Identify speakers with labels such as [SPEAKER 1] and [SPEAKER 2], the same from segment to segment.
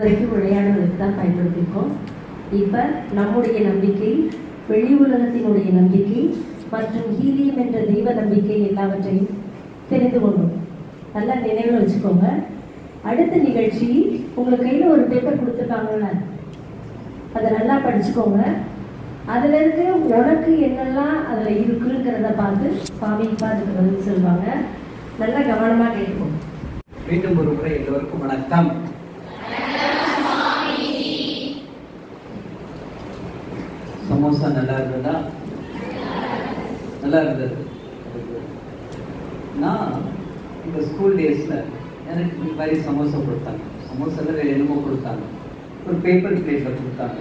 [SPEAKER 1] வரைக்கும் விளையாடுவதற்கு தான் பயன்படுத்தியிருக்கோம். இப்போ நம்முடைய நம்பிக்கை, வெளி உலகத்தினுடைய நம்பிக்கை மற்றும் ஹீலியம் என்ற தெய்வ நம்பிக்கை எல்லாவற்றையும் தெரிந்து கொண்டோம். நல்லா நினைவில் வச்சுக்கோங்க. அடுத்த நிகழ்ச்சி உங்களுக்கு கையில் ஒரு பேப்பர் கொடுத்துருக்காங்கல்ல, அதை நல்லா படிச்சுக்கோங்க. அதில் இருக்க உனக்கு என்னெல்லாம் அதில் இருக்குங்கிறத பார்த்து சாமி இப்போ அதுக்கு பதில் சொல்லுவாங்க. நல்லா கவனமாக கேட்கும்.
[SPEAKER 2] மீண்டும் ஒரு முறை எல்லோருக்கும் வணக்கம். சமோசா நல்லா இருந்ததா? நல்லா இருந்தது. நான் இந்த ஸ்கூல் டேஸ்ல எனக்கு இந்த மாதிரி சமோசா கொடுத்தாங்க. சமோசால வேற என்னமோ கொடுத்தாங்க, ஒரு பேப்பர் பிளேட்ல கொடுத்தாங்க.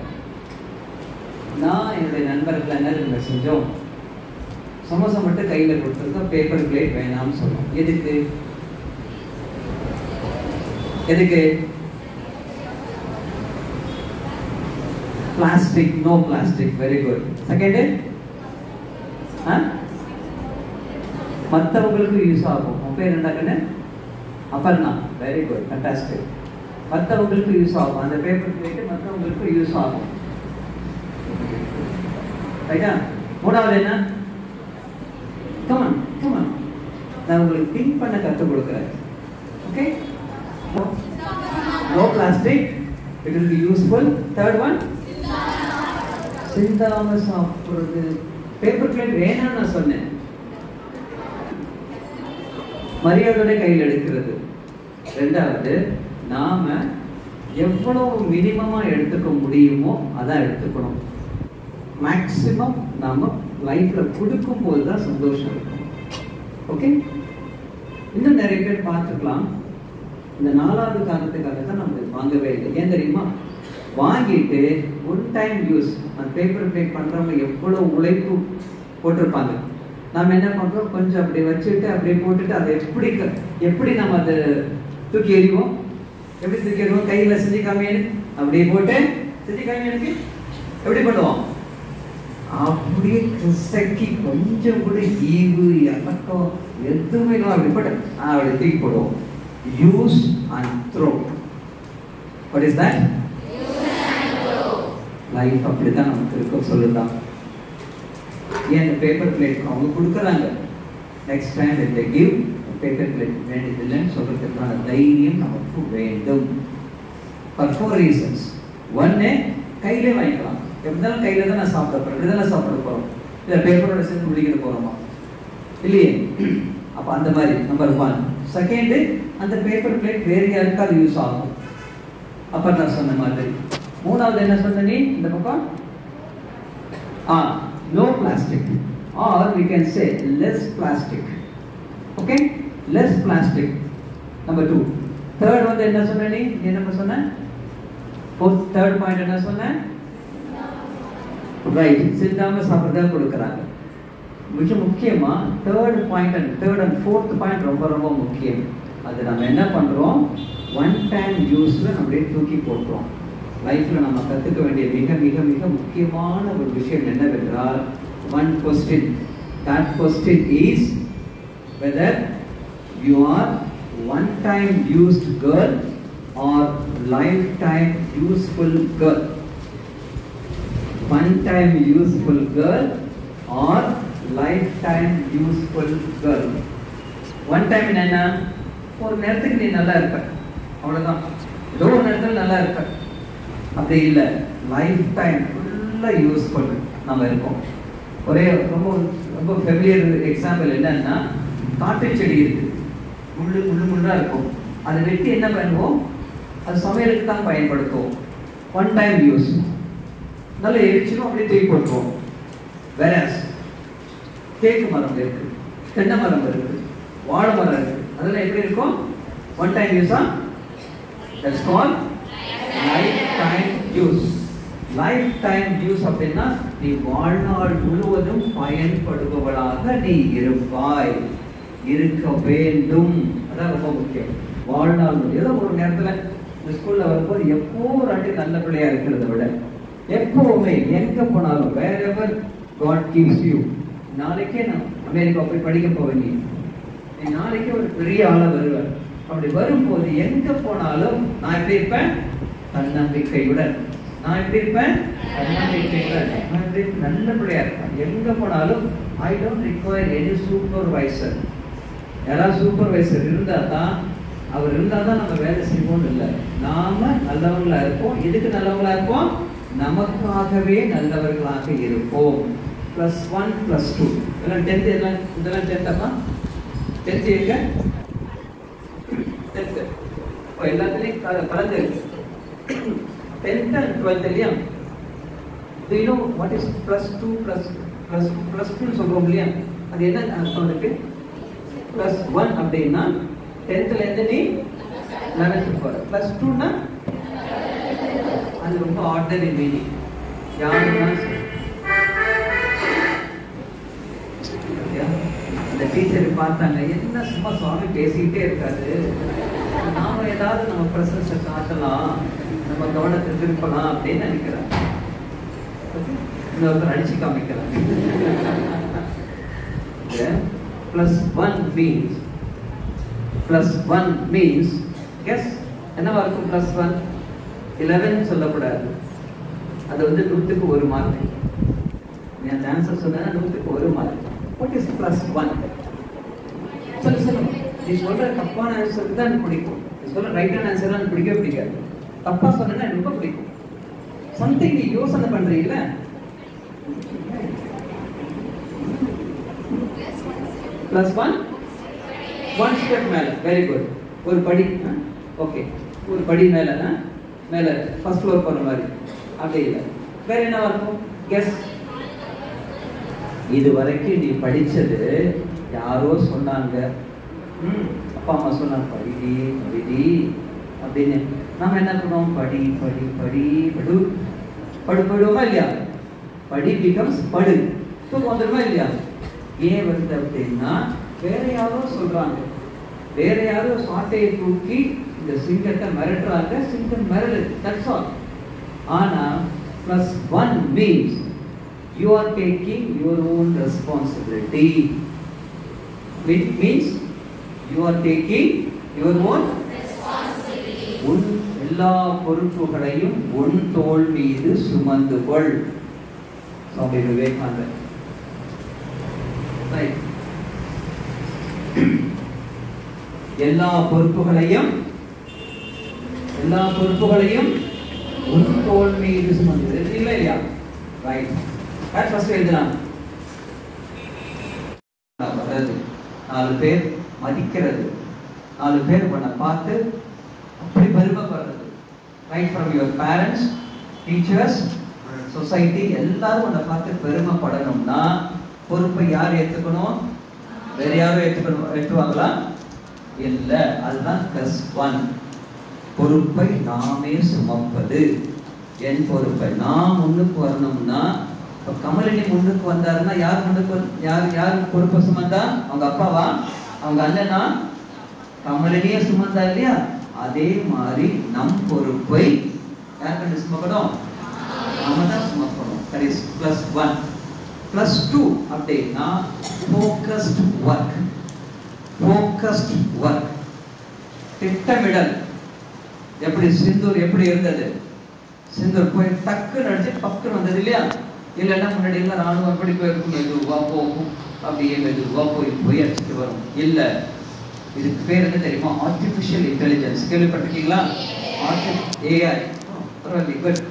[SPEAKER 2] நான் என்னுடைய நண்பர்கள் என்ன செஞ்சோம், சமோசா மட்டும் கையில கொடுத்துருக்கோம், பேப்பர் பிளேட் வேணாம்னு சொன்னோம். எதுக்கு? Plastic, no plastic. Very good. Second, மற்றவங்களுக்கு யூஸ் ஆகும். உன் பேர் என்ன? அப்பர்ணா. Very good, fantastic. மற்றவங்களுக்கு யூஸ் ஆகும். அந்த பேப்பர் பிளேட் மற்றவங்களுக்கு யூஸ் ஆகும். ரைட்டா? மூணாவது என்ன? கமான் கமான், நான் உங்களுக்கு திங்க் பண்ண கற்றுக் கொடுக்குறேன். Okay, no plastic, it will be useful. Third one, சிந்தாம சாப்பிடுறது. பேப்பர் பிளேட் வேணாம்னு நான் சொன்னேன். மரியாதையோட கையில் எடுக்கிறது. ரெண்டாவது, நாம எவ்வளவு மினிமமா எடுத்துக்க முடியுமோ அதான் எடுத்துக்கணும். மேக்சிமம் நாம லைஃப்ல கொடுக்கும் போதுதான் சந்தோஷம் இருக்கும். ஓகே, இன்னும் நிறைய பேர் பார்த்துக்கலாம். இந்த 4வது காரணத்துக்காக தான் நம்ம வாங்கவே இல்லை. ஏன் தெரியுமா? வாங்கிட்டு ஒன் டைம் யூஸ். அந்த பேப்பர் பிளேட் பண்றவங்க எவ்வளவு உழைப்பு போட்டிருப்பாங்க. நம்ம என்ன பண்றோம், கொஞ்சம் அப்படி வச்சுட்டு அப்படியே போட்டுட்டு அதை எப்படி நம்ம அதை தூக்கி எறிவோம்? எப்படி தூக்கி எறிவோம்? கையில செஞ்சு காமியனு அப்படியே போட்டு செஞ்சு காமியனுக்கு எப்படி பண்ணுவோம்? அப்படியே கிசக்கி கொஞ்சம் கூட ஈவு இறக்கம் எதுவுமே அப்படி போட்டு அப்படி தூக்கி போடுவோம். Use and throw. What is that? Life அப்படிதான் நமக்கு இருக்கும் சொல்லுதான். ஏன் பேப்பர் பிளேட் அவங்க கொடுக்குறாங்க. Next time if they give paper plate வேண்டியதில்லைன்னு சொல்றதுக்கான தைரியம் நமக்கு வேண்டும். For 4 reasons. ஒன்னு, கையிலே வாங்கிக்கலாம். எப்படினாலும் கையில தான் நான் சாப்பிட போறேன். இப்படிதான் சாப்பிட போறோம். இல்லை பேப்பரோட சேர்ந்து முடிக்கிற போறோமா? இல்லையே. அப்ப அந்த மாதிரி நம்பர் 1. செகண்ட், அந்த பேப்பர் பிளேட் வேற யாருக்காவது யூஸ் ஆகும். அப்ப நான் சொன்ன மாதிரி. மூணாவது என்ன சொன்ன நீ இந்த பக்கம்? no plastic, or we can say less plastic. Okay, less plastic. Number 2. Third வந்து என்ன சொன்ன நீ என்ன சொன்ன? third point என்ன சொன்ன? ரைட், சிந்தாம சாப்பிடுறதா கொடுக்குறாங்க. மிக முக்கியமா தேர்ட் அண்ட் ஃபோர்த் பாயிண்ட் ரொம்ப ரொம்ப முக்கியம். அது நம்ம என்ன பண்றோம், ஒன் டைம் யூஸ்ல அப்படியே தூக்கி போட்டுறோம். லைஃப்ல நம்ம கத்துக்க வேண்டிய மிக மிக மிக முக்கியமான ஒரு விஷயம் என்னவென்றால், one question. That question is whether you are one time used girl or lifetime useful girl. One time useful girl or lifetime useful girl. One time என்ன? ஒரு நேரத்துக்கு நீ நல்லா இருக்க, அவ்வளவுதான். ஏதோ ஒரு நேரத்தில் நல்லா இருக்க. அப்படி இல்லை, லைஃப் டைம் ஃபுல்லா யூஸ்ஃபுல் நம்ம இருக்கோம். ஒரே ரொம்ப ரொம்ப ஃபெமிலியர் எக்ஸாம்பிள் என்னன்னா, காட்டு செடி இருக்கு, முள்ளா இருக்கும். அதை வெட்டி என்ன பண்ணுவோம், அது சமையலுக்கு தான் பயன்படுத்துவோம். ஒன் டைம் யூஸ், நல்லா எரிச்சிடும், அப்படியே தூக்கி போட்டுருவோம். வேற தேக்கு மரம் இருக்கு, தென்னை மரம் இருக்கு, வாழை மரம் இருக்கு, அதெல்லாம் எப்படி இருக்கும்? ஒன் டைம் யூஸா? That's called lifetime use. Lifetime use அப்படின்னா நீ வாழ்நாள் முழுவதும் பயன்படுபவளாக நீ இருக்க வேண்டும். அதான் ரொம்ப முக்கியம். வாழ்நாள் ஏதோ ஒரு நேரத்துல இந்த ஸ்கூல்ல வரும்போது எப்போ ஒரு ஆண்டு நல்ல பிள்ளையா இருக்கிறத விட எப்பவுமே எங்க போனாலும் wherever God gives you. நாளைக்கே நான் அமெரிக்கா போய் படிக்க போவேன், நீ நாளைக்கே ஒரு பெரிய ஆளா வருவேன். அப்படி வரும்போது எங்க போனாலும் நான் எப்படி இருப்பேன்? தன்னம்பிக்கையுடன். நான் எப்படி இருப்பேன்? தன்னம்பிக்கையுடன். நான் எப்படி நல்ல பிள்ளையா இருப்பேன். எங்க போனாலும் I don't require any supervisor. யாராவது சூப்பர்வைசர் இருந்தா தான், அவர் இருந்தால் தான் நம்ம வேலை செய்வோம்னு இல்லை. நாம நல்லவங்களா இருப்போம். எதுக்கு நல்லவங்களா இருப்போம்? நமக்காகவே நல்லவர்களாக இருப்போம். +1 +2 இதெல்லாம் 10th, இதெல்லாம் 10th அப்பா. 10th எங்க? 10th இப்போ எல்லாத்துலேயும் கலந்து இருக்கு. 10th and 12th இல்லையா? Do you know what is +2 +2 சொல்றோம் இல்லையா? அது என்ன அர்த்தம் இருக்கு? +1 அப்படின்னா 10th இருந்து நீ 11th போற. +2னா அது ரொம்ப ஆர்டினரி மீனிங். யாருன்னா அந்த டீச்சர் பார்த்தாங்க, என்ன சும்மா சுவாமி பேசிக்கிட்டே இருக்காரு, நாம ஏதாவது நம்ம பிரசன்ஸை காட்டலாம், நம்ம கவனத்தை திருப்பலாம் அப்படின்னு நினைக்கிறாங்க. இன்னொருத்தர் அடிச்சு காமிக்கிறாங்க. +1 means guess என்னவா இருக்கும்? +1 11 சொல்லக்கூடாது. அது வந்து 100க்கு 1 மார்க். நீ அந்த ஆன்சர் சொன்னா 100க்கு 1 மார்க். What is +1? சொல்லு. நீ சொல்ற தப்பான ஆன்சர் தான் எனக்கு பிடிக்கும். நீ சொல்ற ரைட்டான ஆன்சர் தான் எனக்கு பிடிக்கவே பிடிக்காது. தப்பா சொன்னா எனக்கு ரொம்ப பிடிக்கும். சம்திங் நீ யோசனை பண்றீங்களா? +1 1 ஸ்டெப் மேல. Very good. ஒரு படி. ஓகே, ஒரு படி மேல மேல ஃபர்ஸ்ட் ஃப்ளோர் போற மாதிரி. அப்படி இல்லை. வேற என்ன இருக்கும்? கெஸ். இது வரைக்கும் நீ படிச்சது யாரோ சொன்னாங்க, அப்பா அம்மா சொன்னாங்க படிடி அப்படின்னு. நாம என்ன பண்ணுவோம்? படுமா இல்லையா? படி பிகம்ஸ் படு. தூக்கம் வந்துடுமா இல்லையா? ஏன் வருது அப்படின்னா வேற யாரோ சொல்றாங்க, வேற யாரோ சாட்டையை தூக்கி இந்த சிங்கத்தை மிரட்டுறாங்க, சிங்கம் மிரளு. That's all. ஆனா +1 means you are taking your own responsibility. It means you are taking your own responsibility. உன் எல்லா பொறுப்புகளையும் உன் தோள் மீது சுமந்து கொள். சுவாமி விவேகானந்தர். எல்லா பொறுப்புகளையும் உன் தோள் மீது சுமந்து இல்லையா? ரைட். ஃபர்ஸ்ட் எழுதலாம். 4 பேர் மதிக்கிறது, 4 பேர் உன்னை பார்த்து அப்படி பெருமைப்படுறது. Right from your parents, teachers, society, எல்லாரும் உன்னை பார்த்து பெருமைப்படணும்னா பொறுப்பை யார் ஏற்றுக்கணும்? வேற யாரும் ஏற்றுவாங்களா? இல்லை. அதுதான் +1. பொறுப்பை நாமே சுமப்பது. என் பொறுப்பை நான் முன்னுக்கு வரணும்னா, இப்போ கமலினி முன்னுக்கு வந்தாருன்னா யார் பொறுப்பை சுமந்தா? அவங்க அப்பாவா? அவங்க அண்ணனா? கமலினியே சுமந்தா இல்லையா? அதே மாதிரி நம் பொறுப்பை யார் கண்டு சுமக்கணும்? நாம தான் சுமக்கணும். That is +1. +2 அப்படின்னா ஃபோக்கஸ்ட் ஒர்க். திட்டமிடல். எப்படி சிந்தூர் எப்படி இருந்தது? சிந்தூர் போய் டக்குன்னு அடிச்சு பக்குன்னு வந்தது இல்லையா? இல்லைன்னா முன்னாடி எல்லாம் ராணுவம் எப்படி போயிருக்கும், மெதுவா போகும், அப்படியே மெதுவா போய் அடிச்சுட்டு வரும். இல்லை, இதுக்கு பேர் என்ன தெரியுமா? Artificial intelligence. கேள்விப்பட்டிருக்கீங்களா? AI. பரவாயில்ல. குட்.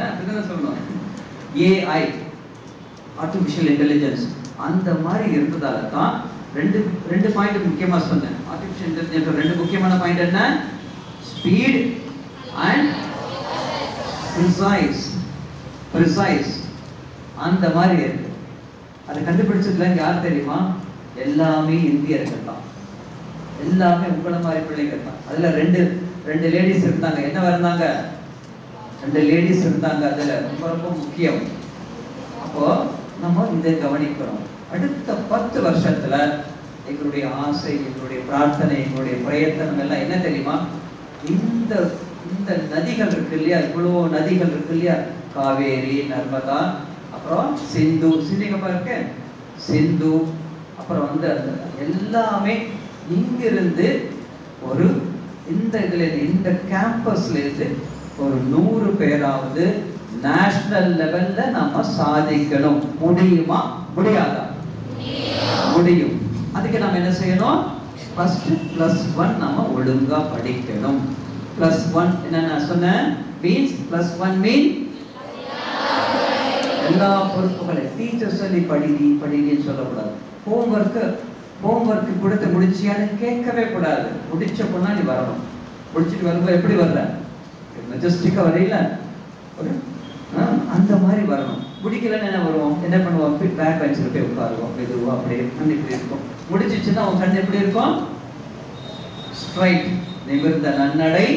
[SPEAKER 2] அப்படிதான் சொல்லணும். AI, artificial intelligence. அந்த மாதிரி இருந்ததால தான் ரெண்டு பாயிண்ட் முக்கியமா சொன்னேன். ஆர்டிஃபிஷியல் இன்டெலிஜென்ஸ் ரெண்டு முக்கியமான பாயிண்ட் என்ன? Speed and precise. அந்த மாதிரி இருக்கு. அதை கண்டுபிடிச்சதுல யார் தெரியுமா? எல்லாமே இந்தியர்கள் தான். எல்லாமே உங்கள மாதிரி பிள்ளைகள் தான். அதுல ரெண்டு லேடிஸ் இருந்தாங்க. என்ன இருந்தாங்க? 2 லேடிஸ் இருந்தாங்க. அதுல ரொம்ப முக்கியம். அப்போ நம்ம இதை கவனிக்கிறோம். அடுத்த 10 வருஷத்துல எங்களுடைய ஆசை, எங்களுடைய பிரார்த்தனை, எங்களுடைய பிரயத்தனம் எல்லாம் என்ன தெரியுமா? இந்த நதிகள் இருக்கு இல்லையா? இவ்வளோ நதிகள் இருக்கு இல்லையா? காவேரி, நர்மதா, அப்புறம் சிந்து இருக்கு, சிந்து, அப்புறம் வந்து எல்லாமே இங்கிருந்து ஒரு இந்த கேம்பஸ்ல இருந்து ஒரு 100 பேராவது நேஷனல் லெவல்ல நாம சாதிக்கணும். முடியுமா முடியாதா? முடியும். அதுக்கு நாம என்ன செய்யணும்? ஃபர்ஸ்ட் +1 நாம ஒழுங்கா படிக்கணும். +1 என்ன நான் சொன்னேன்? மீன்ஸ் +1 மீன் எல்லா பொறுப்புகளை டீச்சர் சொல்லி படின்னு சொல்லக்கூடாது. ஹோம்ஒர்க் கொடுத்து முடிச்சியான்னு கேட்கவே கூடாது. முடிச்ச பொண்ணா நீ வரணும். முடிச்சுட்டு வரும்போது எப்படி வர்ற? மெஜஸ்டிக்கா வரையில அந்த மாதிரி வரணும். முடிக்கலன்னு என்ன வருவோம்? என்ன பண்ணுவோம்? பேக் பெஞ்சில் போய் உட்காருவோம். மெதுவா அப்படியே இப்படி இருக்கும். முடிச்சிச்சுன்னா உன் கண் எப்படி இருக்கும்? ஸ்ட்ரைட், நிமிர்ந்த நன்னடை.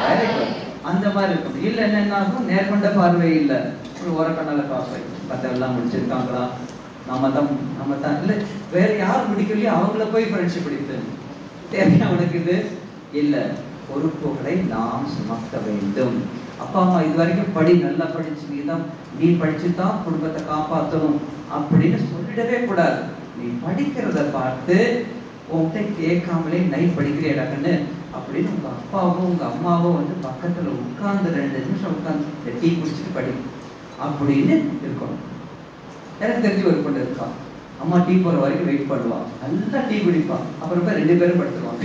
[SPEAKER 2] Very good. அந்த மாதிரி இருக்கும். இல்ல என்ன ஆகும்? நேர்கொண்ட பார்வை இல்ல, ஒரு ஓரக்கண்ணால பார்வை. அதெல்லாம் முடிச்சிருக்காங்களா? நம்ம தான் இல்ல வேற யார் முடிக்கலையோ அவங்கள போய் ஃப்ரெண்ட்ஷிப் பிடித்து தேவையா உனக்கு? இது இல்ல. பொறுப்புகளை நாம் சுமக்க வேண்டும். அப்பா அம்மா இது வரைக்கும் நல்லா படிச்சு நீ படிச்சுதான் குடும்பத்தை காப்பாற்றணும் அப்படின்னு சொல்லிடவே கூடாது. நீ படிக்கிறத பார்த்து உன்கிட்ட கேட்காமலே நைட் படிக்கிறேடாக்கன்னு அப்படின்னு உங்க அப்பாவோ உங்க அம்மாவோ வந்து பக்கத்துல உட்கார்ந்து 2 நிமிஷம் உட்கார்ந்து டீ குடிச்சிட்டு படி அப்படின்னு இருக்கணும். எனக்கு தெரிஞ்சு ஒரு பொண்ணு இருக்கா. அம்மா டீ போற வரைக்கும் வெயிட் பண்ணுவான். நல்லா டீ குடிப்பான். அப்புறம் 2 பேரும் படுத்துருவாங்க.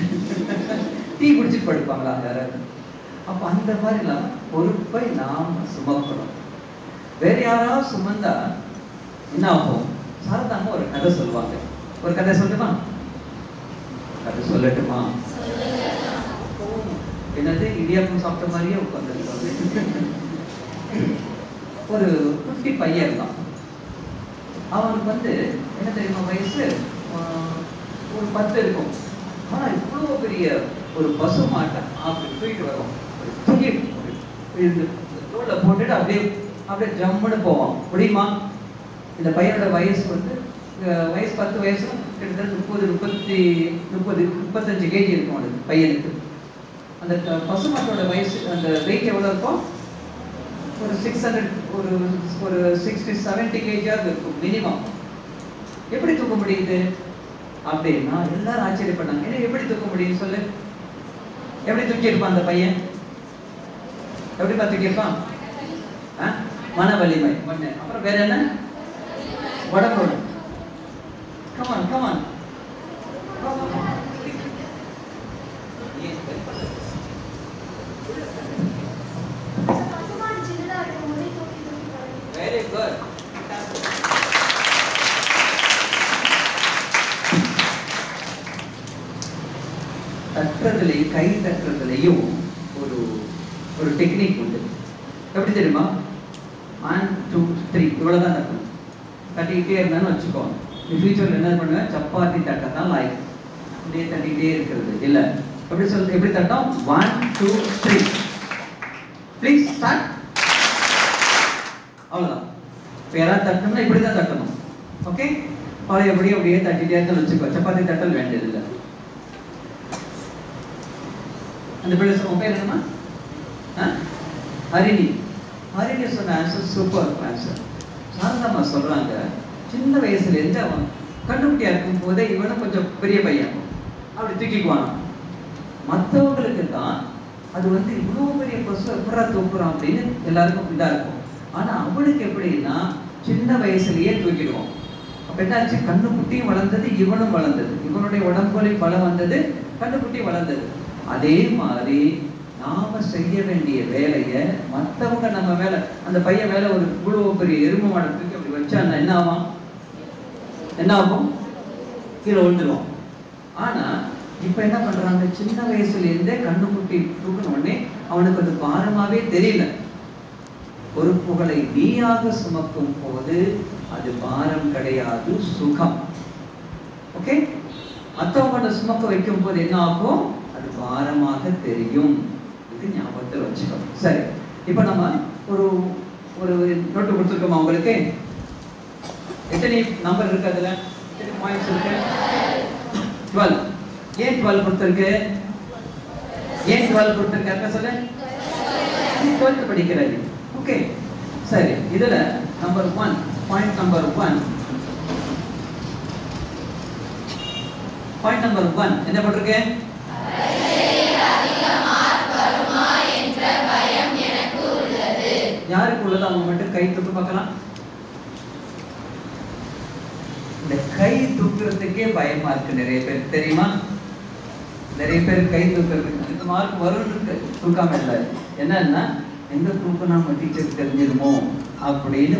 [SPEAKER 2] டீ குடிச்சிட்டு படிப்பாங்களா யாராவது? அப்ப அந்த மாதிரி இல்லாம பொறுப்பை நாம் சுமக்கணும். வேற யாராவது சுமந்தா என்ன ஆகும்? சாரதாமா ஒரு கதை சொல்லுவாங்க. ஒரு கதை சொல்லட்டுமா? கதை சொல்லட்டுமா? என்னது இடியாப்பம் சாப்பிட்ட மாதிரியே உட்கார்ந்து ஒரு குட்டி பையன் தான். அவனுக்கு வந்து என்ன தெரியுமா வயசு? ஒரு 10 இருக்கும். ஆனா இவ்வளவு பெரிய ஒரு பசு மாட்டை அப்படி தூக்கிட்டு வரும். தோல்ல போட்டுட்டு அப்படியே ஜம்முன்னு போவான். முடியுமா? இந்த பையனோட வயசு வந்து 10 வயசு கிட்டத்தட்ட 35 கேஜி இருக்கும் அந்த பையனுக்கு. அந்த பசு மாட்டோட வயசு அந்த வெயிட் எவ்வளவு இருக்கும்? ஒரு 600 ஒரு 60-70 கேஜியாவது இருக்கும் மினிமம். எப்படி தூக்க முடியுது அப்படின்னா எல்லாரும் ஆச்சரியப்பட்டாங்க. ஏன்னா எப்படி தூக்க முடியும் சொல்லு? எப்படி தூக்கி இருப்பான் அந்த பையன்? எப்படி தூக்கி இருப்பான்? மன வலிமை ஒண்ணு. அப்புறம் வேற என்ன? உடம்போடு. Come on come on. Very good. தட்டுறதுலையும் கை தட்டுறதுலையும் ஒரு டெக்னிக் உண்டு. எப்படி தெரியுமா? 1 2 3 இவ்வளவுதான் தட்டணும். தட்டிக்கிட்டே இருந்தான்னு வச்சுக்கோ. ஃபியூச்சர்ல என்ன பண்ணுவேன்? சப்பாத்தி தட்டத்தான் லைக் அப்படியே தட்டிக்கிட்டே இருக்கிறது இல்ல. எப்படி தட்டோம்? 1 2 3 ப்ளீஸ் ஸ்டார்ட். அவ்வளவுதான். இப்ப யாராவது தட்டணும்னா இப்படிதான் தட்டணும். ஓகே? அப்படியே தட்டிட்டே இருந்தான்னு வச்சுக்கோ. சப்பாத்தி தட்டல் வேண்டியது இல்லை. அந்த பிள்ளை உன் பேர் என்னமா? ஹரிணி. ஹரிணி சொன்ன ஆன்சர் சூப்பர் ஆன்சர். சாரதாமா சொல்றாங்க, சின்ன வயசுல இருந்து அவன் கண்டுபிடியா இருக்கும் போதே இவனும் கொஞ்சம் பெரிய பையன் அப்படி தூக்கிக்குவான். மற்றவங்களுக்கு தான் அது வந்து இவ்வளவு பெரிய பசு எப்படா தூக்குறான் அப்படின்னு எல்லாருக்கும் இதா இருக்கும். ஆனா அவனுக்கு எப்படின்னா சின்ன வயசுலயே தூக்கிடுவான். அப்ப என்னாச்சு? கண்ணுக்குட்டியும் வளர்ந்தது, இவனும் வளர்ந்தது. இவனுடைய உடம்புலையும் பலம் வந்தது, கண்ணுக்குட்டியும் வளர்ந்தது. அதே மாதிரி நாம செய்ய வேண்டிய வேலையை மற்றவங்க நம்ம மேல, அந்த பையன் மேல ஒரு இவ்வளவு பெரிய எறும்பு மாடை தூக்கி அப்படி வச்சா என்ன ஆகும்? கீழே விழுந்துருவோம். ஆனா இப்ப என்ன பண்றாங்க? சின்ன வயசுல இருந்தே கண்ணுக்குட்டி தூக்கின உடனே அவனுக்கு அது பாரமாவே தெரியல. பொறுப்புகளை நீயாக சுமக்கும் போது அது பாரம் கிடையாது, சுகம். ஓகே? மற்றவங்க சுமக்க வைக்கும் போது என்ன ஆகும்? அது பாரமாக தெரியும். இது ஞாபகத்தில் வச்சுக்கணும். சரி, இப்ப நம்ம ஒரு நோட்டு கொடுத்துருக்கோமா உங்களுக்கு? எத்தனை நம்பர் இருக்கு? அதுல எத்தனை பாயிண்ட்ஸ் இருக்கு? 12. ஏன் 12 கொடுத்திருக்கு? ஏன் 12 கொடுத்திருக்க சொல்ல? 12th படிக்கிறாரு. ஓகே, சரி. இதுல நம்பர் 1, பாயிண்ட் நம்பர் 1 என்ன போட்டிருக்கு? உள்ளது அவங்க மட்டும் கை தூக்க பார்க்கலாம். இந்த கை தூக்குறதுக்கே பயமா இருக்கு நிறைய பேர், தெரியுமா? நிறைய பேர் கை தூக்குறதுக்கு இந்த மார்க் வரும்னு தூக்காம இல்லை. என்னன்னா எங்க தூக்கம் நம்ம டீச்சருக்கு தெரிஞ்சிருமோ அப்படின்னு.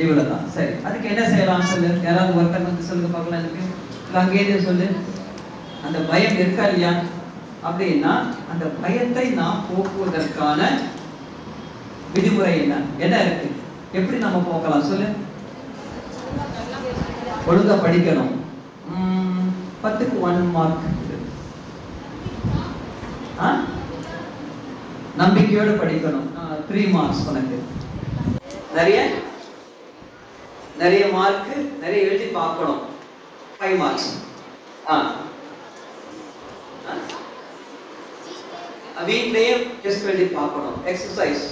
[SPEAKER 2] இவ்வளவுதான். சரி, அதுக்கு என்ன செய்யலாம் சொல்லு. யாராவது ஒருத்தர் வந்து சொல்லுங்க பார்க்கலாம். எனக்கு அங்கேயே சொல்லு. அந்த பயம் இருக்கா இல்லையா? அப்படின்னா அந்த பயத்தை நாம் போக்குவதற்கான விதிமுறை என்ன இருக்கு? எப்படி நம்ம போக்கலாம் சொல்லு. ஒழுங்கா படிக்கணும். 10க்கு 1 மார்க். நம்பிக்கையோடு படிக்கணும். 3 மார்க்ஸ் உனக்கு. நிறைய மார்க், நிறைய எழுதி பார்க்கணும். 5 மார்க்ஸ். வீட்லயே டெஸ்ட் எழுதி பார்க்கணும். எக்ஸசைஸ்.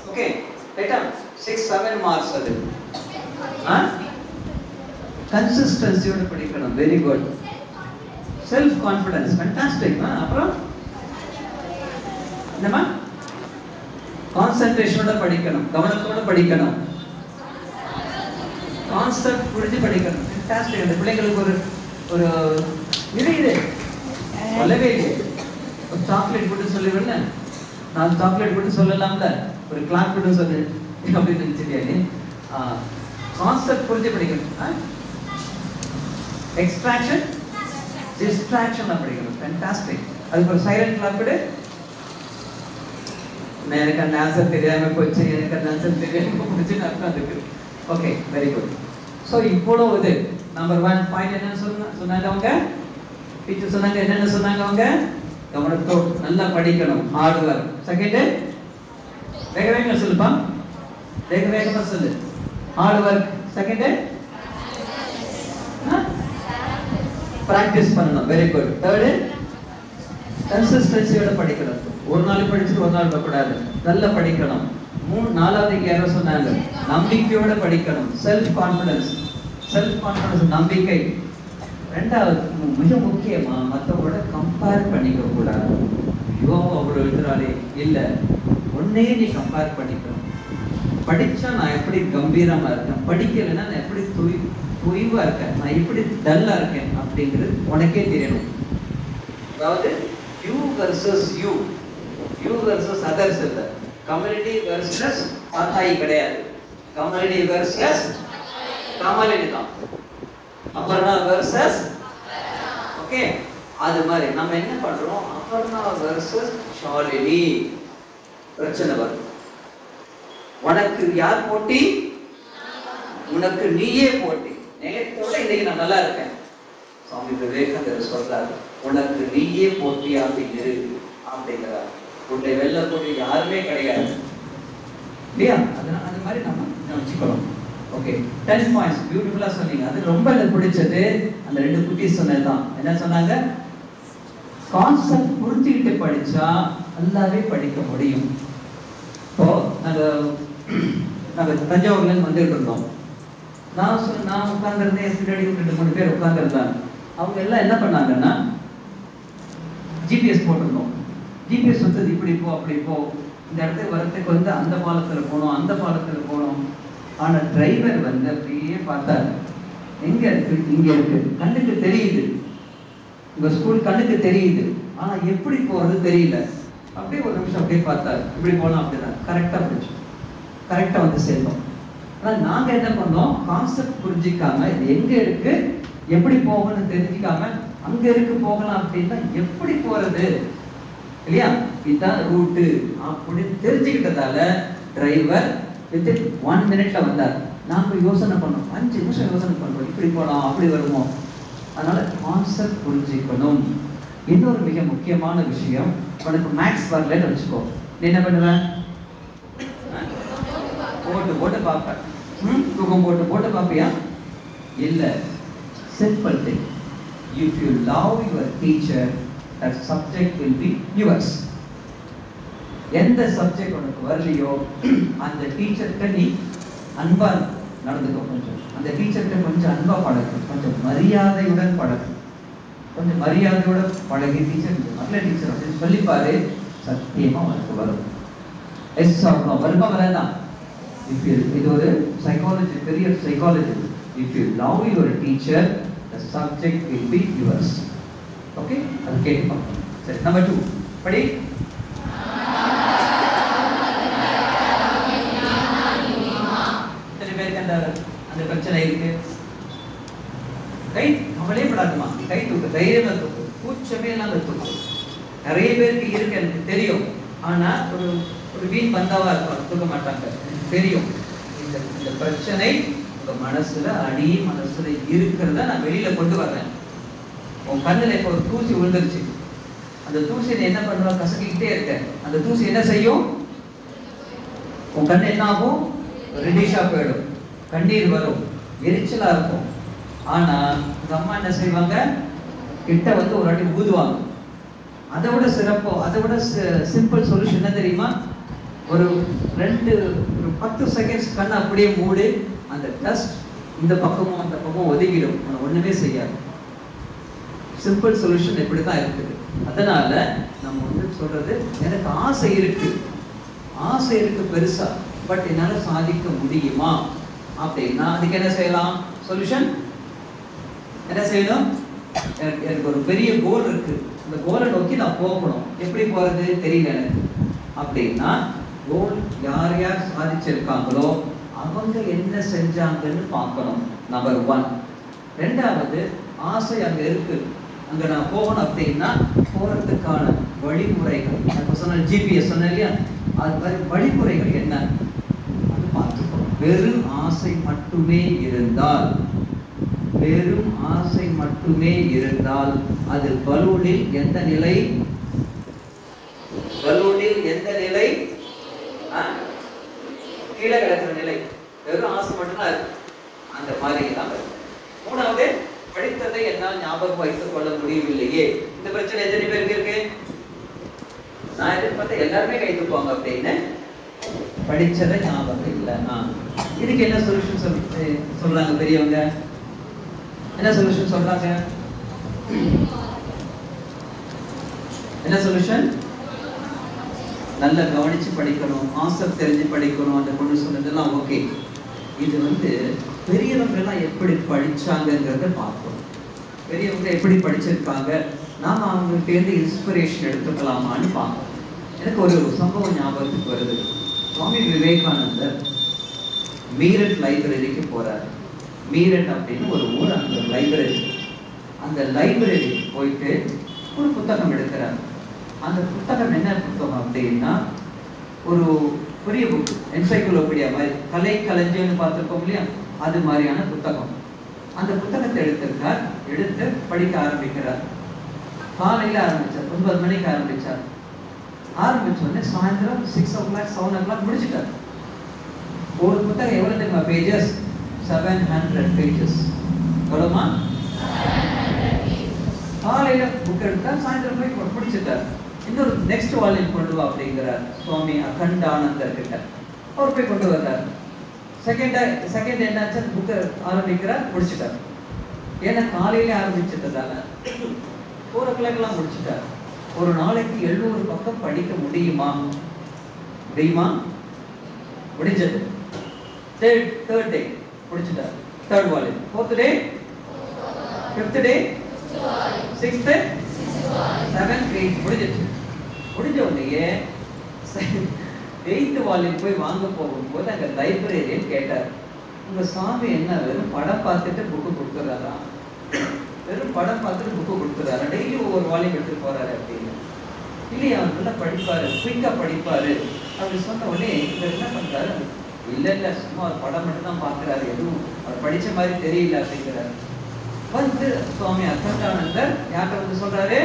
[SPEAKER 2] ஓகே, ரைட்டா? 6-7 மார்க்ஸ் அது. கன்சிஸ்டன்சியோட படிக்கணும். Very good. Self confidence. Fantastic. அப்புறம் என்னமா? கான்சென்ட்ரேஷனோட படிக்கணும். கவனத்தோட படிக்கணும். கான்செப்ட் புரிஞ்சு படிக்கணும். ஃபேண்டாஸ்டிக். அந்த பிள்ளைங்களுக்கு ஒரு இது சொல்லவே இல்லை. ஒரு சாக்லேட் போட்டு சொல்லிவிடல. 4 சாக்லேட் போட்டு சொல்லலாம்ல. ஒரு கிளாக் போட்டு சொல்லு அப்படின்னு நினைச்சிருக்கேன். கான்செப்ட் புரிஞ்சு படிக்கணும். எக்ஸ்ட்ராக்ஷன், டிஸ்ட்ராக்ஷன் படிக்கணும். ஃபேண்டாஸ்டிக். அதுக்கு ஒரு சைலண்ட் கிளாக் போடு. எனக்கு அந்த ஆன்சர் தெரியாம போச்சு, எனக்கு அந்த ஆன்சர் தெரியாம போச்சுன்னு அர்த்தம் அதுக்கு. Okay, very good. ஸோ இவ்வளோ இது நம்பர் 1 பாயிண்ட் என்னன்னு சொன்னாங்க அவங்க டீச்சர் சொன்னாங்க. என்னென்ன சொன்னாங்க அவங்க? கவனத்தோடு நல்லா படிக்கணும். Hard work. செகண்ட், வேகமா சொல்லுப்பா. வேகமா சொல்லு. Hard work. செகண்ட், பிராக்டிஸ் பண்ணணும். Very good. தேர்டு, கன்சிஸ்டன்சியோட படிக்கணும். ஒரு நாள் படிச்சுட்டு ஒரு நாள் விடக்கூடாது. நல்லா படிக்கணும். 4வது யாரோ சொன்னாங்க, நம்பிக்கையோட படிக்கணும். Self confidence. நம்பிக்கை. 2வது மிக முக்கியமா மற்றவங்களோட கம்பேர் பண்ணிக்க கூடாது. ஐயோ அவ்வளோ எழுதுறாளே இல்லை, ஒன்னே நீ கம்பேர் பண்ணிக்கணும். படிச்சா நான் எப்படி கம்பீரமா இருக்கேன், படிக்கலைன்னா நான் எப்படி தொய்வா இருக்கேன், நான் எப்படி டல்லா இருக்கேன் அப்படிங்கிறது உனக்கே தெரியணும். அதாவது you versus you versus others இல்லை. கம்யூனிட்டி வெர்சஸ் சாத்தாயி கிடையாது. கம்யூனிட்டி வெர்சஸ் கமாலினி தான். அபர்ணா வெர்சஸ். ஓகே, அது மாதிரி நம்ம என்ன பண்றோம்? அபர்ணா வெர்சஸ் ஷாலினி. பிரச்சனை வரும். உனக்கு யார் போட்டி? உனக்கு நீயே போட்டி. நேரத்தோட இன்னைக்கு நான் நல்லா இருக்கேன். சுவாமி விவேகானந்தர் சொல்றாரு, உனக்கு நீயே போட்டி அப்படிங்கிறது அப்படிங்கிறார். உன்னை வெல்லக்கூடிய யாருமே கிடையாது இல்லையா? அது மாதிரி நம்ம வச்சுக்கணும். ஓகே, 10 பாயிண்ட்ஸ் பியூட்டிஃபுல்லா சொன்னீங்க. அது ரொம்ப எனக்கு பிடிச்சது. அந்த 2 குட்டீஸ் சொன்னதுதான். என்ன சொன்னாங்க? கான்செப்ட் புரிஞ்சுக்கிட்டு படிச்சா நல்லாவே படிக்க முடியும். இப்போ நாங்க தஞ்சாவூர்ல இருந்து வந்துட்டு இருந்தோம். நான் உட்கார்ந்துருந்தேன். பின்னாடி 2-3 பேர் உட்கார்ந்துருந்தாங்க. அவங்க எல்லாம் என்ன பண்ணாங்கன்னா, ஜிபிஎஸ் போட்டிருந்தோம். ஜிபிஎஸ் வந்து இப்படி போ அப்படி போ, இந்த இடத்துக்கு வரத்துக்கு வந்து அந்த பாலத்துல போகணும், அந்த பாலத்துல போகணும். ஆனா டிரைவர் வந்து அப்படியே பார்த்தாரு. எங்க இருக்கு? இங்க இருக்கு. கண்ணுக்கு தெரியுது, உங்க ஸ்கூல் கண்ணுக்கு தெரியுது. ஆனா எப்படி போறது தெரியல. அப்படியே ஒரு நிமிஷம் அப்படியே பார்த்தாரு. இப்படி போகலாம் அப்படிதான். கரெக்டா போச்சு. கரெக்டா வந்து சேர்ந்தோம். ஆனா நாங்க என்ன பண்ணோம்? கான்செப்ட் புரிஞ்சிக்காம இது எங்க இருக்கு, எப்படி போகணும்னு தெரிஞ்சிக்காம அங்க இருக்கு போகலாம் அப்படின்னா எப்படி போறது இல்லையா? இதுதான் ரூட்டு அப்படின்னு தெரிஞ்சுக்கிட்டதால டிரைவர் வித்தின் 1 மினிட்ல வந்தார். நாம யோசனை பண்ணோம், 5 நிமிஷம் யோசனை பண்றோம், இப்படி போலாம் அப்படி வருமோ. அதனால கான்செப்ட் புரிஞ்சுக்கணும். இன்னொரு மிக முக்கியமான விஷயம், உனக்கு மேக்ஸ் வரலன்னு வச்சுக்கோ, நீ என்ன பண்ணுவ? போட்டு பார்ப்ப. தூக்கம் போட்டு பார்ப்பியா? இல்ல. Simple thing, if you love your teacher, that subject will be yours. எந்த சப்ஜெக்ட் உனக்கு வரலையோ அந்த டீச்சர்கிட்ட நீ அன்பா நடந்துக்கோ. கொஞ்சம் அந்த டீச்சர்கிட்ட கொஞ்சம் அன்பா பழகு, கொஞ்சம் மரியாதையுடன் பழகு. கொஞ்சம் மரியாதையோட பழகி டீச்சர் நல்ல டீச்சர் அப்படின்னு சொல்லிப்பாரு, சத்தியமா உனக்கு வரும். எஸ் ஆகணும். வருமா வராதான்? இது ஒரு சைக்காலஜி, பெரிய psychology. If you love your teacher, the subject will be yours. Okay, அது கேட்கணும். சரி, நம்பர் 2 படி. எத்தனை பேருக்கு அந்த பிரச்சனை இருக்கு? கை கவலையே படாதுமா, கை தூக்கு, தைரியமா தூக்கு, கூச்சமே இல்லாம தூக்கு. நிறைய பேருக்கு இருக்கு, எனக்கு தெரியும். ஆனா ஒரு வீண் பந்தாவா இருக்கும், தூக்க மாட்டாங்க. எனக்கு தெரியும் இந்த பிரச்சனை உங்க மனசுல, அடி மனசுல இருக்கிறத நான் வெளியில கொண்டு வர்றேன். உன் கண்ணுல இப்ப ஒரு தூசி விழுந்துருச்சு, அந்த தூசியை என்ன பண்ணுவா, கசக்கிக்கிட்டே இருக்க. அந்த தூசி என்ன செய்யும்? உன் கண்ணு என்ன ஆகும்? ரெடிஷா போயிடும், கண்ணீர் வரும், எரிச்சலா இருக்கும். ஆனா உங்க அம்மா என்ன செய்வாங்க? கிட்ட வந்து ஒரு வாட்டி ஊதுவாங்க. அதை விட சிறப்போ, அதை விட சிம்பிள் சொல்யூஷன் என்ன தெரியுமா? ஒரு 10 செகண்ட்ஸ் கண்ணை அப்படியே மூடு, அந்த டஸ்ட் இந்த பக்கமும் அந்த பக்கமும் ஒதுங்கிடும், ஒண்ணுமே செய்யாது. சிம்பிள் சொல்யூஷன் இப்படிதான் இருக்குது. அதனால நம்ம வந்து சொல்றது, எனக்கு ஆசை இருக்கு பெருசா, பட் என்னால சாதிக்க முடியுமா அப்படின்னா அதுக்கு என்ன செய்யலாம்? சொல்யூஷன் என்ன செய்யணும்? எனக்கு ஒரு பெரிய கோல் இருக்கு, அந்த கோலை நோக்கி நான் போகணும். எப்படி போறது தெரியல எனக்கு அப்படின்னா, கோல் யார் யார் சாதிச்சிருக்காங்களோ அவங்க என்ன செஞ்சாங்கன்னு பார்க்கணும். நம்பர் 1. ரெண்டாவது, ஆசை அங்க இருக்கு, அங்க நான் போகணும் அப்படின்னா போறதுக்கான வழிமுறைகள், நான் சொன்ன ஜிபிஎஸ் சொன்னேன் இல்லையா, அது மாதிரி வழிமுறைகள் என்ன அது பார்த்துக்கணும். வெறும் ஆசை மட்டுமே இருந்தால் அது பலூனில் எந்த நிலை? கீழே கிடக்கிற நிலை. வெறும் ஆசை மட்டும்தான் இருக்கு, அந்த மாதிரி தான். 3வது, படித்ததை என்னால் ஞாபகம் வைத்துக் கொள்ள முடியவில்லையே. இந்த பிரச்சனை எத்தனை பேருக்கு இருக்கு? நான் எதிர்பார்த்த எல்லாருமே கை தூக்குவாங்க அப்படின்னு. படிச்சதை ஞாபகம் இல்லை. இதுக்கு என்ன சொல்யூஷன் சொல்றாங்க பெரியவங்க? என்ன சொல்யூஷன் சொல்றாங்க? என்ன சொல்யூஷன்? நல்லா கவனிச்சு படிக்கணும், ஆன்சர் தெரிஞ்சு படிக்கணும். அந்த பொண்ணு சொன்னதெல்லாம் ஓகே. இது வந்து பெரியவங்க எல்லாம் எப்படி படிச்சாங்கிறத பார்க்கணும். பெரியவங்க எப்படி படிச்சிருக்காங்க, நாம அவங்களுக்கு இருந்து இன்ஸ்பிரேஷன் எடுத்துக்கலாமான்னு பார்க்கணும். எனக்கு ஒரு சம்பவம் ஞாபகத்துக்கு வருது. சுவாமி விவேகானந்தர் மீரட் லைப்ரரிக்கு போறாரு. மீரட் அப்படின்னு ஒரு ஊர், அந்த லைப்ரரி. அந்த லைப்ரரி போயிட்டு ஒரு புத்தகம் எடுக்கிறார். அந்த புத்தகம் என்ன புத்தகம் அப்படின்னா, ஒரு பெரிய புக், என்சைக்ளோபீடியா மாதிரி, கலை களஞ்சியம்னு பார்த்துருக்கோம் இல்லையா, அது மாதிரியான புத்தகம். அந்த புத்தகத்தை எடுத்திருக்கார், எடுத்து படிக்க ஆரம்பிக்கிறார். காலையில ஆரம்பிச்சார், 9 மணிக்கு ஆரம்பிச்சார். ஆரம்பிச்ச உடனே சாயந்தரம் 6 o'clock 7 o'clock முடிச்சுட்டார். ஒரு புத்தகம் எவ்வளவு தெரியுமா பேஜஸ்? 700 பேஜஸ். எவ்வளவுமா? காலையில புக் எடுத்தா சாயந்தரம் போய் முடிச்சுட்டார். இன்னொரு நெக்ஸ்ட் வால்யூம் கொண்டு வா அப்படிங்கிறார் சுவாமி அகண்டானந்தர் கிட்ட. அவர் போய் கொண்டு வர்றார். செகண்ட் என்னாச்சு, புக்கை ஆரம்பிக்கிறார், முடிச்சுட்டார். ஏன்னா காலையில ஆரம்பிச்சதால 4 o'clock முடிச்சுட்டார். ஒரு நாளைக்கு 700 பக்கம் படிக்க முடியுமா? முடிஞ்சது. Third day முடிச்சுட்டார், 3rd volume. 4th டே, 5th டே, 6th, 7th, 8th முடிஞ்சிச்சு. முடிஞ்ச உடனே 8th வால்யூம் போய் வாங்க போகும்போது அங்க லைப்ரரியன் கேட்டார், உங்க சாமி என்ன வெறும் படம் பார்த்துட்டு புக்கு கொடுத்துறாரா? வெறும் படம் பார்த்துட்டு புக்கு கொடுத்துறாரா? டெய்லி ஒவ்வொரு வால்யூம் எடுத்துட்டு போறாரு அப்படின்னு. இல்லையா, அவர் நல்லா படிப்பாரு, குயிக்கா படிப்பாரு அப்படி சொன்ன உடனே இவர் என்ன பண்றாரு, இல்ல சும்மா ஒரு படம் மட்டும் தான் பாக்குறாரு, எதுவும் அவர் படிச்ச மாதிரி தெரியல அப்படிங்கிறாரு. வந்து சுவாமி அகண்டானந்தர் யார்கிட்ட வந்து சொல்றாரு?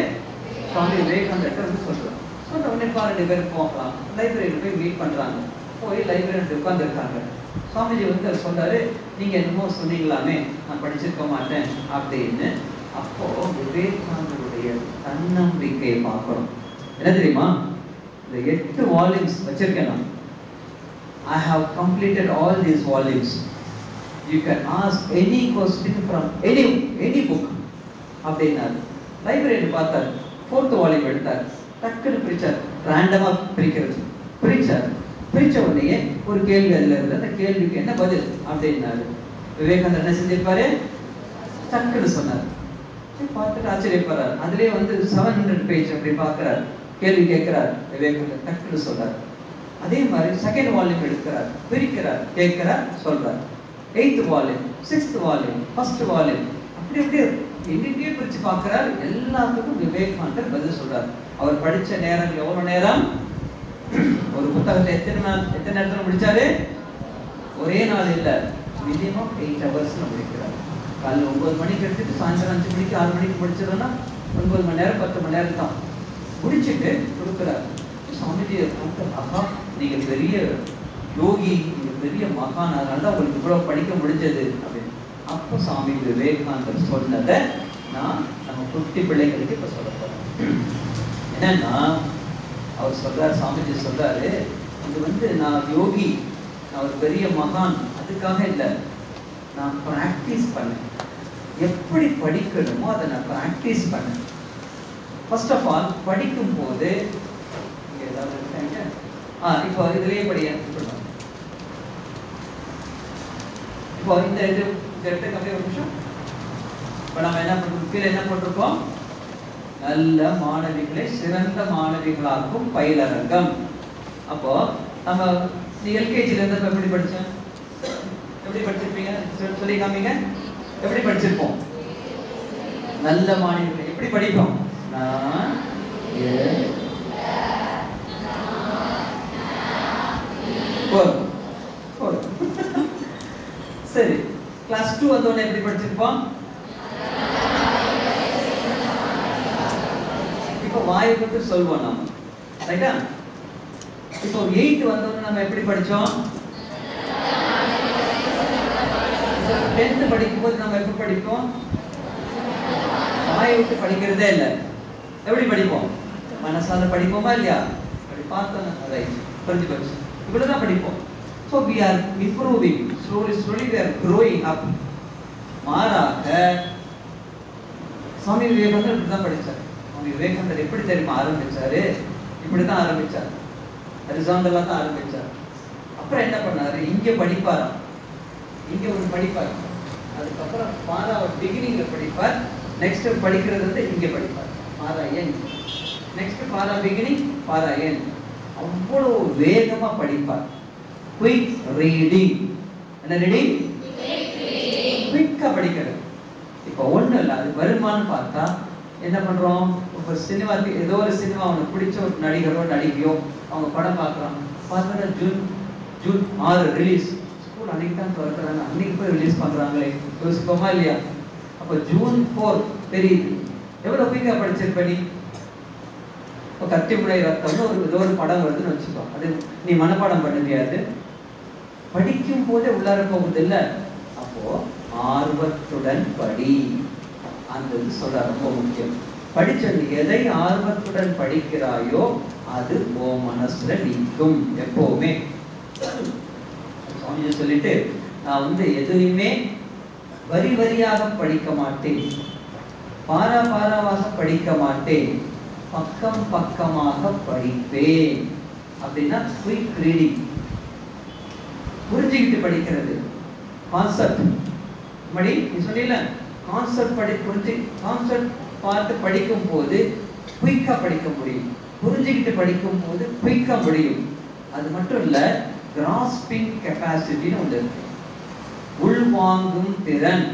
[SPEAKER 2] சுவாமி விவேகானந்தர் வந்து சொல்றாரு. சொன்ன உடனே 2 பேரும் போகலாம், லைப்ரரியில போய் மீட் பண்றாங்க. போய் லைப்ரரி உட்கார்ந்து இருக்காங்க. சுவாமிஜி வந்து சொல்றாரு, நீங்க என்னமோ சொன்னீங்களாமே நான் படிச்சிருக்க மாட்டேன் அப்படின்னு. அப்போ விவேகானந்தருடைய தன்னம்பிக்கையை பார்க்கணும். என்ன தெரியுமா, இந்த 8 வால்யூம்ஸ் வச்சிருக்கேன் நான். I have completed all these volumes. You can ask any question from any book. அப்படின்னாரு. லைப்ரரி பார்த்தார், 4th வால்யூம் எடுத்தார், டக்குன்னு பிரிச்சார். ரேண்டமா பிரிக்கிறது பிரிச்சார். பிரிச்ச உடனே ஒரு கேள்வி அதுல இருந்து அந்த கேள்விக்கு என்ன பதில் அப்படின்னாரு. விவேகானந்தர் என்ன செஞ்சிருப்பாரு, டக்குன்னு சொன்னார். பார்த்துட்டு ஆச்சரியப்படுறாரு. அதுலயே வந்து 700 பேஜ் அப்படி பாக்குறாரு, கேள்வி கேட்கிறார். விவேகானந்தர் டக்குன்னு சொல்றாரு. அதே மாதிரி செகண்ட் வால்யூம் எடுக்கிறார், பிரிக்கிறார், கேட்கிறார், சொல்றார். 8th volume, 6th volume, 1st volume, அப்படி அப்படியே எங்கெங்கேயே பிரிச்சு பார்க்கிறார். எல்லாத்துக்கும் விவேகானந்தர் பதில் சொல்றார். அவர் படிச்ச நேரம் எவ்வளவு நேரம்? ஒரு புத்தகத்தை எத்தனை நேரத்துல முடிச்சாரு? ஒரே நாள் இல்ல, மினிமம் 8 hours முடிக்கிறார். காலையில் 9 மணிக்கு எடுத்துட்டு சாயந்தரம் 5 மணிக்கு 6 மணிக்கு முடிச்சிடறோம்னா 9 மணி நேரம் 10 மணி நேரம் தான் முடிச்சுட்டு கொடுக்குறாரு. சாமிஜி ஆஹா, நீங்க பெரிய யோகி, நீங்க பெரிய மகான், அதனாலதான் உங்களுக்கு இவ்வளவு படிக்க முடிஞ்சது அப்படின்னு. அப்போ சாமி விவேகானந்தர் சொன்னதை நான் நம்ம குட்டி பிள்ளைங்களுக்கு இப்ப சொல்ல போறேன். என்னன்னா அவர் சொல்றாரு, சாமிஜி சொல்றாரு, இது வந்து நான் யோகி, நான் ஒரு பெரிய மகான் அதுக்காக இல்லை, நான் பிராக்டிஸ் பண்ணேன். எப்படி படிக்கணுமோ அதை நான் பிராக்டிஸ் பண்ணேன். ஃபர்ஸ்ட் ஆஃப் ஆல் படிக்கும் போது இப்போ இதுலயே படிய இப்போ இந்த இது அப்படியே ஒரு நிமிஷம். இப்போ நம்ம என்ன பண்றோம், கீழே என்ன போட்டிருக்கோம், நல்ல மாணவிகளை சிறந்த மாணவிகளாக்கும் பயிலரங்கம். அப்போ நம்ம எல்கேஜில இருந்து எப்படி படிச்சேன், எப்படி படிச்சிருப்பீங்க சொல்லி காமிங்க. எப்படி படிச்சிருப்போம்? நல்ல மாணவிகளை எப்படி படிப்போம்? சரி, கிளாஸ் 2 வந்தோடனே எப்படி படிச்சிருப்போம்? இப்போ வாயை விட்டு சொல்வோம் நாம, ரைட்டா? இப்போ 8 வந்தோடனே நம்ம எப்படி படிச்சோம்? 10th படிக்கும் போது நம்ம எப்படி படிப்போம்? வாயை விட்டு படிக்கிறதே இல்லை. எப்படி படிப்போம்? மனசால படிப்போமா இல்லையா? அப்படி பார்த்தோம், ரைட், புரிஞ்சு போச்சு. இப்படிதான் படிப்போம். So we are improving, slowly we are growing up. மாறாக சுவாமி விவேகானந்தர் இப்படிதான் படிச்சார். சுவாமி விவேகானந்தர் எப்படி தெரியுமா ஆரம்பிச்சாரு? இப்படிதான் ஆரம்பிச்சார், ஹரிசாண்டலா தான் ஆரம்பிச்சார். அப்புறம் என்ன பண்ணாரு, இங்க படிப்பாராம், இங்க ஒரு படிப்பார், அதுக்கப்புறம் பாரா பிகினிங்ல படிப்பார், நெக்ஸ்ட் படிக்கிறது வந்து இங்க படிப்பார், பாரா என், நெக்ஸ்ட் பாரா பிகினிங், பாரா என். அவ்வளவு வேகமா படிப்பார். Quick reading. என்ன ரீடிங்? குயிக்கா படிக்கிறது. இப்போ ஒண்ணு இல்லை, அது வருமானு பார்த்தா என்ன பண்றோம், இப்போ சினிமாக்கு ஏதோ ஒரு சினிமா அவனுக்கு பிடிச்ச ஒரு நடிகரோ நடிகையோ அவங்க படம் பார்க்குறான், பார்த்தா ஜூன் 6 ரிலீஸ், ஸ்கூல் அன்னைக்கு தான் திறக்கிறாங்க, அன்னைக்கு போய் ரிலீஸ் பண்றாங்களே, யோசிப்போமா இல்லையா? அப்போ June 4 தெரியுது. எவ்வளவு குயிக்கா படிச்சிருப்ப நீ? இப்போ கத்திமுனை ரத்தம்னு ஏதோ ஒரு படம் வருதுன்னு வச்சுக்கோ, அது நீ மனப்பாடம் பண்ண முடியாது, படிக்கும் போதே உள்ளார போகுது இல்ல. அப்போ ஆர்வத்துடன் படி, அந்த சொல்ற ரொம்ப முக்கியம். படிச்சது எதை ஆர்வத்துடன் படிக்கிறாயோ அது ஓ மனசுல நிற்கும் எப்பவுமே. சுவாமிஜி சொல்லிட்டு, நான் வந்து எதுவுமே வரி வரியாக படிக்க மாட்டேன், பாராவாக படிக்க மாட்டேன், பக்கம் பக்கமாக படிப்பேன். அப்படின்னா குயிக் ரீடிங், புரிஞ்சுக்கிட்டு படிக்கிறது. கான்செப்ட் மடி நீ சொன்னீல, கான்செப்ட் புரிஞ்சு கான்செப்ட் பார்த்து படிக்கும் போது குயிக்கா படிக்க முடியும், புரிஞ்சுக்கிட்டு படிக்கும் போது குயிக்கா முடியும். அது மட்டும் இல்ல, கிராஸ்பிங் கெப்பாசிட்டின்னு ஒன்று இருக்கு, உள்வாங்கும் திறன்.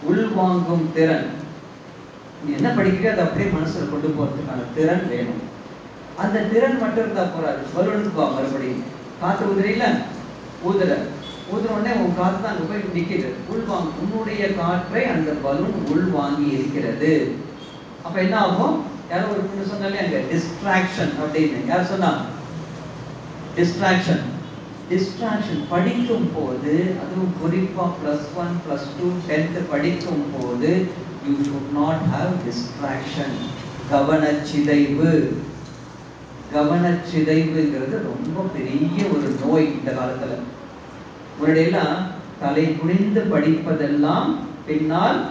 [SPEAKER 2] உள்வாங்கும் திறன், நீ என்ன படிக்கிறீங்க அதை அப்படியே மனசுல கொண்டு போறதுக்கான திறன் வேணும். அந்த திறன் மட்டும் இருந்தா போறாது. பலூனுக்கு வா, மறுபடியும் காத்து ஊதுறீங்களா, ஊதுற உடனே உன் காத்து தான் அங்க போய் நிக்கிறது. உள்வாங்க, உன்னுடைய காற்றை அந்த பலூன் உள்வாங்கி இருக்கிறது. அப்ப என்ன ஆகும்? யாரோ ஒரு பொண்ணு சொன்னாலே அங்க டிஸ்ட்ராக்ஷன் அப்படின்னு. யார் சொன்னா? டிஸ்ட்ராக்ஷன். டிஸ்ட்ராக்ஷன் படிக்கும் போது, அதுவும் குறிப்பா +1 +2 10th படிக்கும் போது you should not have distraction. கவனச்சிதைவு. கவனச்சிதைவுங்கிறது ரொம்ப பெரிய ஒரு நோய் இந்த காலத்துல. முன்னாடியெல்லாம் தலை குனிந்து படிப்பதெல்லாம் பின்னால்.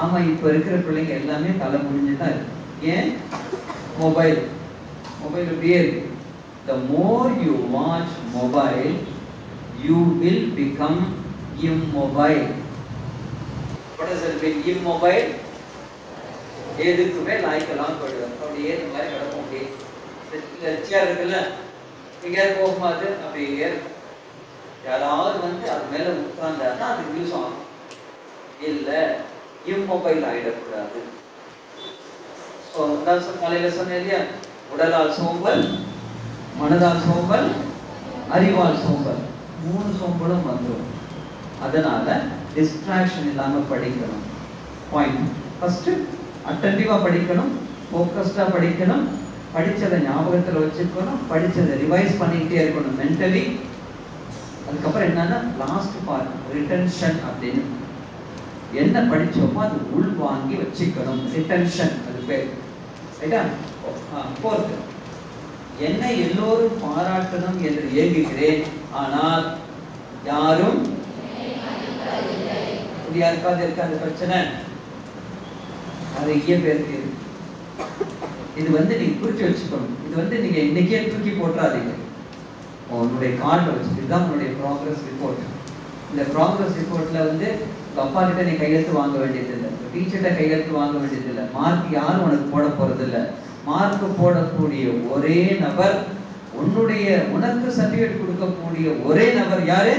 [SPEAKER 2] ஆமா, இப்ப இருக்கிற பிள்ளைங்க எல்லாமே தலை குனிஞ்சுதான் இருக்கு. ஏன்? மொபைல் மொபைல் அப்படியே இருக்கு. The more you watch mobile, you will become immobile. What does it mean? Immobile? எதுக்குமே லாய்க்கெல்லாம் போயிடுவார். அப்படியே இந்த மாதிரி கிடக்கும். அப்படியே சேர் இருக்குல்ல, எங்கேயாவது போகும்போது அப்படியே யாராவது வந்து அது மேல உட்கார்ந்தாருன்னா அது யூஸ் ஆகும். இல்லை, இம்மொபைல் ஆயிடக்கூடாது. காலையில சொன்னேன் இல்லையா, உடலால் சோம்பல், மனதால் சோம்பல், அறிவால் சோம்பல், 3 சோம்பலும் வந்துடும். அதனால டிஸ்ட்ராக்ஷன் இல்லாம படிக்கணும். பாயிண்ட் ஃபர்ஸ்ட், அட்டென்டிவா படிக்கணும், ஃபோக்கஸ்டா படிக்கணும், படிச்சதை ஞாபகத்துல வச்சுக்கணும், படிச்சதை ரிவைஸ் பண்ணிக்கிட்டே இருக்கணும் மென்டலி. அதுக்கப்புறம் என்னன்னா லாஸ்ட் பார்ட் ரிட்டென்ஷன். அப்படின்னு என்ன படிச்சோமோ அது உள் வாங்கி வச்சுக்கணும், ரிட்டென்ஷன் அது பேர். ரைட்டா? ஃபோர்த், என்னை எல்லோரும் பாராட்டணும் என்று ஏங்குகிறேன், ஆனால் யாரும் இருக்காது பிரச்சனை. நிறைய பேருக்கு இது வந்து நீங்க குறிச்சு வச்சுக்கணும். இது வந்து நீங்க இன்னைக்கே தூக்கி போட்டுறாதீங்க. உன்னுடைய கார்டு வச்சு இதுதான் உன்னுடைய ப்ராக்ரஸ் ரிப்போர்ட். இந்த ப்ராக்ரஸ் ரிப்போர்ட்ல வந்து அப்பா கிட்ட நீ கையெழுத்து வாங்க வேண்டியதில்லை, டீச்சர்கிட்ட கையெழுத்து வாங்க வேண்டியதில்லை, மார்க் யாரும் உனக்கு போட போறது இல்லை. மார்க் போடக்கூடிய ஒரே நபர், உனக்கு சர்டிபிகேட் கொடுக்கக்கூடிய ஒரே நபர் யாரு?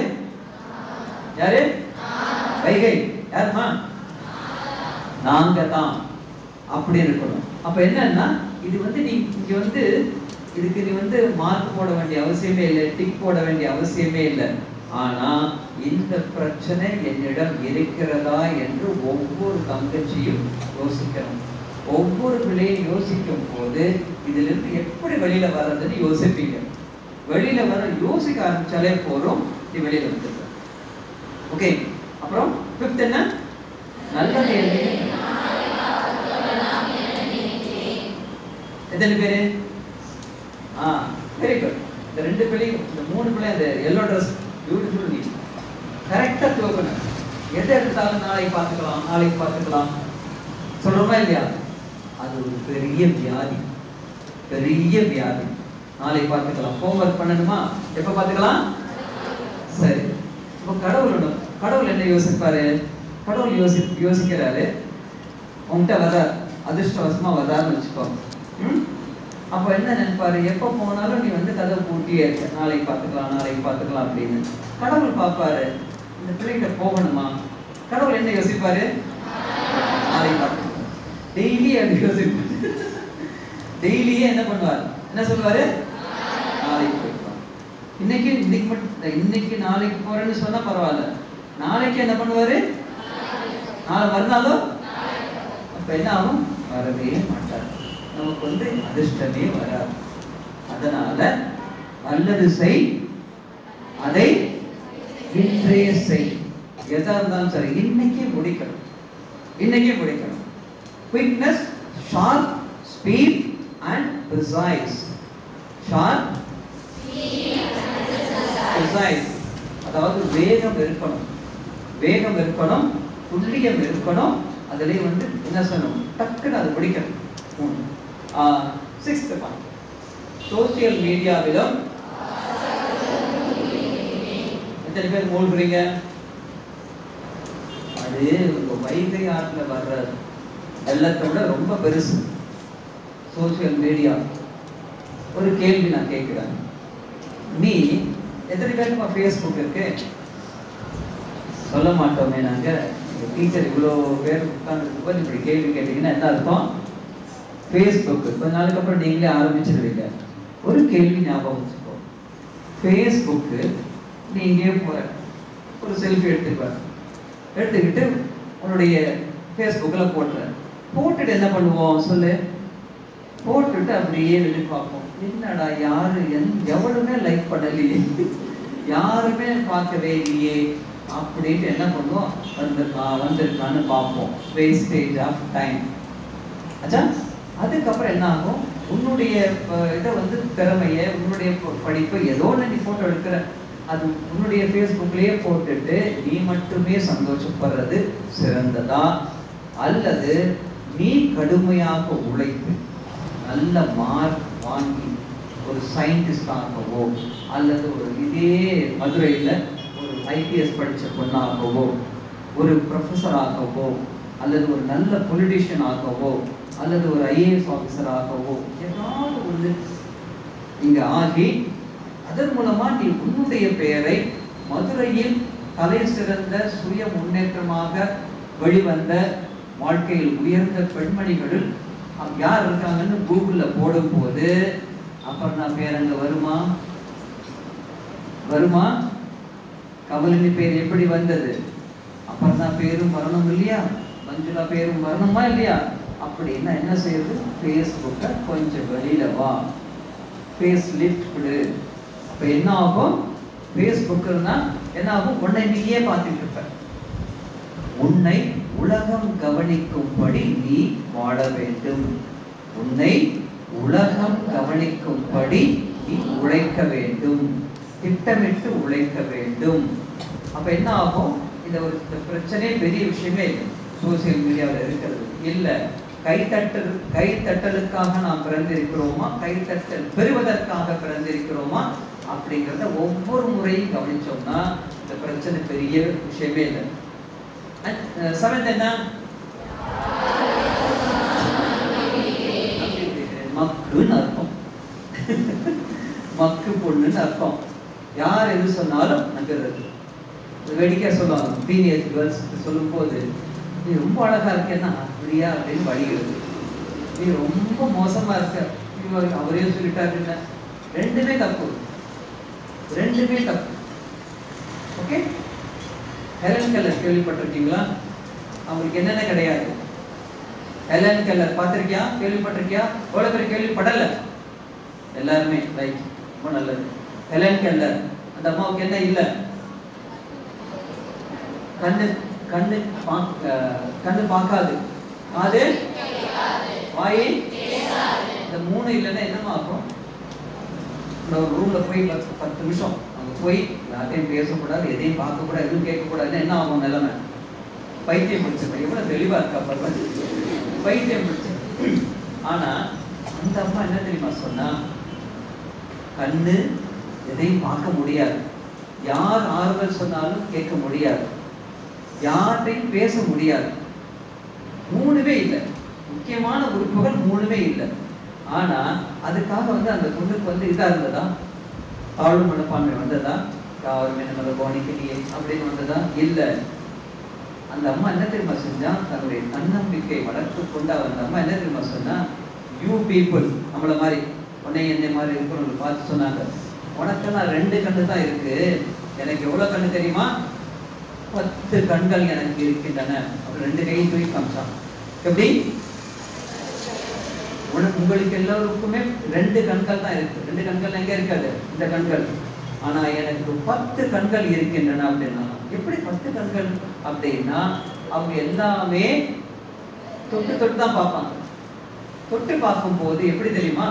[SPEAKER 2] யாரு? வைகை. யாருமா? நாங்க தான். அப்படி இருக்கணும். அப்ப என்னன்னா இது வந்து நீ இங்க வந்து இதுக்கு நீ வந்து மார்க் போட வேண்டிய அவசியமே இல்லை, டிக் போட வேண்டிய அவசியமே இல்லை. ஆனா இந்த பிரச்சனை என்னிடம் இருக்கிறதா என்று ஒவ்வொரு தங்கச்சியும் யோசிக்கணும். ஒவ்வொரு பிள்ளையும் யோசிக்கும் போது இதுல இருந்து எப்படி வெளியில வர்றதுன்னு யோசிப்பீங்க. வெளியில வர யோசிக்க ஆரம்பிச்சாலே போறோம், நீ வெளியில வந்துடுற. ஓகே. அப்புறம் ஃபிஃப்த் என்ன? நல்லது எழுதி. எத்தனை பேரு? Very good. இந்த 2 பிள்ளைங்க, இந்த 3 பிள்ளை, இந்த எல்லோ ட்ரெஸ் பியூட்டிஃபுல். நீ கரெக்டா தூக்கணும். எதை எடுத்தாலும் நாளைக்கு பார்த்துக்கலாம் சொல்றோமா இல்லையா? அது ஒரு பெரிய வியாதி, பெரிய வியாதி. நாளைக்கு பார்த்துக்கலாம். ஹோம்ஒர்க் பண்ணணுமா? எப்ப பார்த்துக்கலாம்? சரி. இப்போ கடவுள் என்ன யோசிப்பாரு? கடவுள் யோசிக்கிறாரு. உங்ககிட்ட வர அதிர்ஷ்டவசமா வர்றாருன்னு வச்சுக்கோ. அப்ப என்ன நினைப்பாரு? எப்ப போனாலும் நீ வந்து கதை பூட்டியே இருக்க, நாளைக்கு பார்த்துக்கலாம் அப்படின்னு. கடவுள் பார்ப்பாரு, இந்த பிள்ளைகிட்ட போகணுமா? கடவுள் என்ன யோசிப்பாரு? நாளைக்கு பார்த்துக்கலாம். டெய்லி அப்படி யோசிப்பாரு. டெய்லியே என்ன பண்ணுவார்? என்ன சொல்லுவாரு? நாளைக்கு போய்க்கலாம். இன்னைக்கு நாளைக்கு போறேன்னு சொன்னா பரவாயில்ல, நாளைக்கு என்ன பண்ணுவாரு? நாளை மறுநாளும். அப்ப என்ன ஆகும்? வரவே மாட்டார். நமக்கு வந்து அதிர்ஷ்டமே வராது. அதனால நல்லது செய், அதை இன்றே செய். எதா இருந்தாலும் சரி இன்னைக்கே முடிக்கணும். Quickness, sharp, speed and precise. Sharp, precise. அதாவது வேகம் இருக்கணும், துல்லியம் இருக்கணும். அதிலே வந்து என்ன சொல்லணும்? டக்குன்னு அது முடிக்கணும். 6th பாயிண்ட், சோசியல் மீடியாவிலும் எத்தனை பேர் மூழ்கிறீங்க? அது உங்க வைகை ஆற்றுல வர்ற வெள்ளத்தை விட ரொம்ப பெருசு சோசியல் மீடியா. ஒரு கேள்வி நான் கேட்கிறேன். நீ எத்தனை பேருக்கு ஃபேஸ்புக் இருக்கு? சொல்ல மாட்டோமே நாங்க. டீச்சர் இவ்வளோ பேர் உட்கார்ந்து இப்படி கேள்வி கேட்டீங்கன்னா என்ன அர்த்தம்? ஃபேஸ்புக் கொஞ்ச நாளுக்கு அப்புறம் நீங்களே ஆரம்பிச்சிருவீங்க. ஒரு கேள்வி ஞாபகம் வச்சுக்கோ. ஃபேஸ்புக்கு நீ இங்கே போற, ஒரு செல்ஃபி எடுத்துக்கிட்டு உன்னுடைய ஃபேஸ்புக்கில் போட்டுட்டு என்ன பண்ணுவோம் சொல்லு? போட்டுட்டு அப்படியே வெளியே பார்ப்போம். என்னடா எவனுமே லைக் பண்ணலையே, யாருமே பார்க்கவே இல்லையே அப்படின்ட்டு என்ன பண்ணுவோம்? வந்திருக்கான்னு பார்ப்போம். Wastage of time. ஆச்சா? அதுக்கப்புறம் என்ன ஆகும்? உன்னுடைய இதை வந்து திறமைய, உன்னுடைய படிப்பை ஏதோ நீ போட்டோ எடுக்கிற, அது உன்னுடைய ஃபேஸ்புக்லயே போட்டுட்டு நீ மட்டுமே சந்தோஷப்படுறது சிறந்ததா, அல்லது நீ கடுமையாக உழைத்து நல்ல மார்க் வாங்கி ஒரு சயின்டிஸ்ட் ஆகவோ அல்லது ஒரு இதே மதுரையில் ஒரு ஐபிஎஸ் படித்த பொண்ணாகவோ ஒரு ப்ரொஃபஸர் ஆகவோ அல்லது ஒரு நல்ல பொலிட்டிஷியன் ஆகவோ அல்லது ஒரு ஐஏஎஸ் ஆஃபீஸர் ஆகவோ ஏதாவது ஒன்று இங்க ஆகி அதன் மூலமா நீ உன்னுடைய பெயரை மதுரையில் தலை சிறந்த சுய முன்னேற்றமாக வெளிவந்த வாழ்க்கையில் உயர்ந்த பெண்மணிகளில் யார் இருக்காங்கன்னு கூகுள்ல போடும் போது அபர்ணா பேர் அங்க வருமா? வருமா? கமலினி பேர் எப்படி வந்தது? அபர்ணா பேரும் வரணும் இல்லையா? மஞ்சுளா பேரும் வரணுமா இல்லையா? அப்படின்னா என்ன செய்யுது? ஃபேஸ்புக்கை கொஞ்சம் வெளியில வா, ஃபேஸ் லிஃப்ட் கொடு. அப்ப என்ன ஆகும்? ஃபேஸ்புக்னா என்ன ஆகும்? உன்னை நீயே பார்த்துட்டு இருப்ப. உன்னை உலகம் கவனிக்கும்படி நீ வாழ வேண்டும். உன்னை உலகம் கவனிக்கும்படி நீ உழைக்க வேண்டும், திட்டமிட்டு உழைக்க வேண்டும். அப்ப என்ன ஆகும்? இந்த ஒரு பிரச்சனை பெரிய விஷயமே இல்லை சோசியல் மீடியாவில் இருக்கிறது இல்ல. கைத்தட்டலுக்காக நாம் பிறந்திருக்கிறோமா, கைத்தட்டல் பெறுவதற்காக பிறந்திருக்கிறோமா அப்படிங்கிறத ஒவ்வொரு முறையும் கவனிச்சோம்னா இந்த பிரச்சனை பெரிய விஷயமே இல்லை. செவன்த் என்ன? மக்குன்னு அர்த்தம். மக்கு பொண்ணுன்னு அர்த்தம். யார் எது சொன்னாலும் நம்புறது. வேடிக்கை சொல்லுவாங்க டீனேஜ் கேர்ள்ஸ் சொல்லும் போது, நீ ரொம்ப அழகா இருக்கேன்னா அப்படியா அப்படின்னு வழிகிறது. நீ ரொம்ப மோசமா இருக்க அவரே சொல்லிட்டாருன்னு. ரெண்டுமே தப்பு, ரெண்டுமே தப்பு. ஓகே. ஹெலன் கெல்லர் கேள்விப்பட்டிருக்கீங்களா? அவங்களுக்கு என்னென்ன கிடையாது. ஹெலன் கெல்லர் பார்த்திருக்கியா? கேள்விப்பட்டிருக்கியா? எவ்வளவு பேர் கேள்விப்படல? எல்லாருமே ரைட், ரொம்ப நல்லது. ஹெலன் கெல்லர் அந்த அம்மாவுக்கு என்ன இல்லை? கண்ணு கண்ணு கண்ணு பார்க்காது, காது வாய் இந்த மூணு இல்லைன்னா என்னமா ஆகும்? ஒரு ரூம்ல போய் 10 நிமிஷம் அங்க போய் யார்ட்டையும் பேசக்கூடாது, எதையும் பார்க்கக்கூடாது, எதுவும் கேட்கக்கூடாதுன்னு என்ன ஆகும் நிலைமை? பைத்தியம் பிடிச்ச எவ்வளவு தெளிவா இருக்கா, பைத்தியம் பிடிச்ச. ஆனா அந்த அம்மா என்ன தெரியுமா சொன்னா? கண்ணு எதையும் பார்க்க முடியாது, யார் ஆறுதல் சொன்னாலும் கேட்க முடியாது, யார்கிட்டையும் பேச முடியாது. மூணுமே இல்லை, முக்கியமான உறுப்புகள் மூணுமே இல்லை. ஆனா அதுக்காக அந்த பொண்ணுக்கு இதா இருந்ததா? தாழ்வு மனப்பான்மை வந்ததா? யாருமே நம்மளை கவனிக்கலையே அப்படின்னு வந்ததா? இல்ல. அந்த அம்மா என்ன தெரியுமா செஞ்சா? தன்னுடைய தன்னம்பிக்கை வளர்த்து கொண்டு அந்த அம்மா என்ன தெரியுமா சொன்னா? யூ பீப்புள், நம்மள மாதிரி உன்னை என்னை மாதிரி இருக்கிறவங்களை பார்த்து சொன்னாங்க, உனக்கெல்லாம் 2 கண்ணு தான் இருக்கு, எனக்கு எவ்வளவு கண்ணு தெரியுமா? 10 கண்கள் எனக்கு இருக்கின்றன. அப்புறம் 2 கையும் தூக்கி காமிச்சான். எப்படி? உங்களுக்கு எல்லாருக்குமே 2 கண்கள் தான் இருக்கு. 2 கண்கள் எங்க இருக்காது? இந்த கண்கள். ஆனா எனக்கு 10 கண்கள் இருக்கின்றன அப்படின்னா, எப்படி 10 கண்கள் அப்படின்னா, அவங்க எல்லாமே தொட்டு தொட்டு தான் பார்ப்பாங்க. தொட்டு பார்க்கும் போது எப்படி தெரியுமா?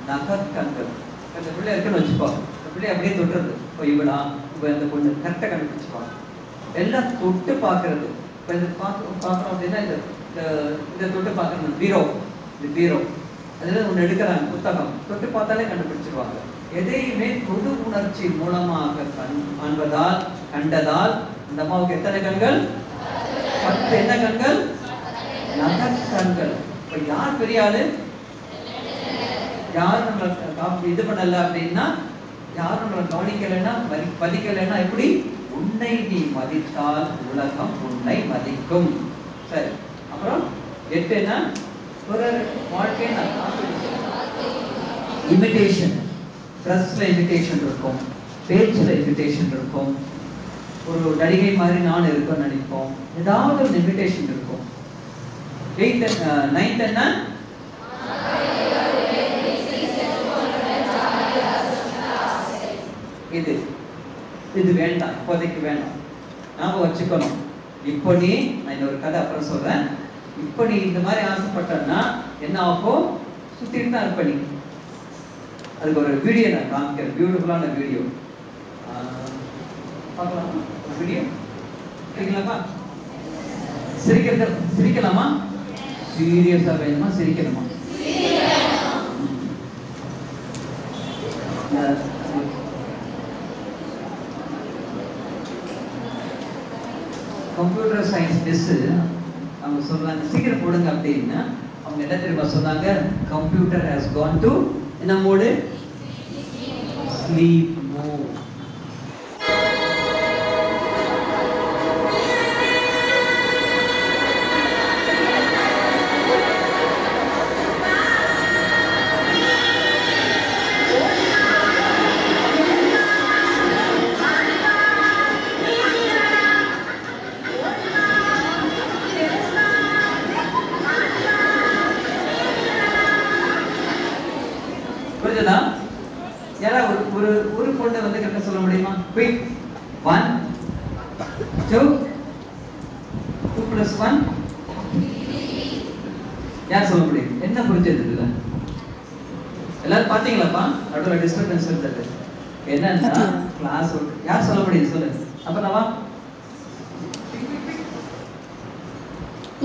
[SPEAKER 2] நகக்கண்கள். அந்த பிள்ளை இருக்குன்னு வச்சுக்கோ, அந்த பிள்ளை அப்படியே தொட்டுறது. இவனா இப்ப அந்த பொண்ணு கரெக்டா கண்டுபிடிச்சுப்பாங்க. எல்லாம் தொட்டு பார்க்கறது. இப்ப இந்த பார்க்கறோம் அப்படின்னா இதை தொட்டு பார்க்கறது. பீரோ, இது பீரோ, அதுல ஒண்ணு எடுக்கிறாங்க புத்தகம், தொட்டு பார்த்தாலே கண்டுபிடிச்சிருவாங்க. எதையுமே தொடு உணர்ச்சி மூலமாக காண்பதால் கண்டதால் இந்த அம்மாவுக்கு எத்தனை கண்கள்? 10. என்ன கண்கள்? நகக்கண்கள். இப்ப யார் பெரிய ஆளு? யார் நம்மளை இது பண்ணல அப்படின்னா, யார் நம்மளை கவனிக்கலைன்னா, மதிக்கலைன்னா எப்படி? உன்னை நீ மதித்தால் உலகம் உன்னை மதிக்கும். சரி, அப்புறம் 8 என்ன? ஒரு வாழ்க்கை இமிடேஷன். ட்ரெஸ்ல இமிடேஷன் இருக்கும், பேச்சுல இமிடேஷன் இருக்கும், ஒரு நடிகை மாதிரி நான் இருக்கேன்னு நினைப்போம், ஏதாவது ஒரு இமிடேஷன் இருக்கும். 9th என்ன? இது வேண்டாம், இப்போதைக்கு வேண்டாம், நாம வச்சுக்கணும். இப்போ நான் இந்த ஒரு கதை அப்புறம் சொல்றேன். இப்போ நீ இந்த மாதிரி ஆசைப்பட்டன்னா என்ன ஆகும்? சுத்திட்டு தான் இருப்ப நீ. அதுக்கு ஒரு வீடியோ நான் காமிக்கிறேன், பியூட்டிஃபுல்லான வீடியோ. பார்க்கலாமா? வீடியோ சிரிக்கலாமா? சிரிக்கலாமா? சீரியஸா வேணுமா சிரிக்கணுமா? கம்ப்யூட்டர் சயின்ஸ் மிஸ் அவங்க சொல்றாங்க சீக்கிரம் போடுங்க அப்படின்னா அவங்க என்ன தெரியுமா சொன்னாங்க? கம்ப்யூட்டர் ஹஸ் கான் டு என்ன மோடு? Sleep mode. புரியுதா? யாரா ஒரு பொண்ணு வந்து கரெக்டா சொல்ல முடியுமா? குயிக் 1 2 2 + 1 யார் சொல்ல முடியும்? என்ன புரிஞ்சது இதுல? எல்லாரும் பாத்தீங்களாப்பா? நடுவுல டிஸ்டர்பன்ஸ் இருந்தது. என்னன்னா கிளாஸ் யார் சொல்ல முடியும்? சொல்லு. அப்ப நான் வா.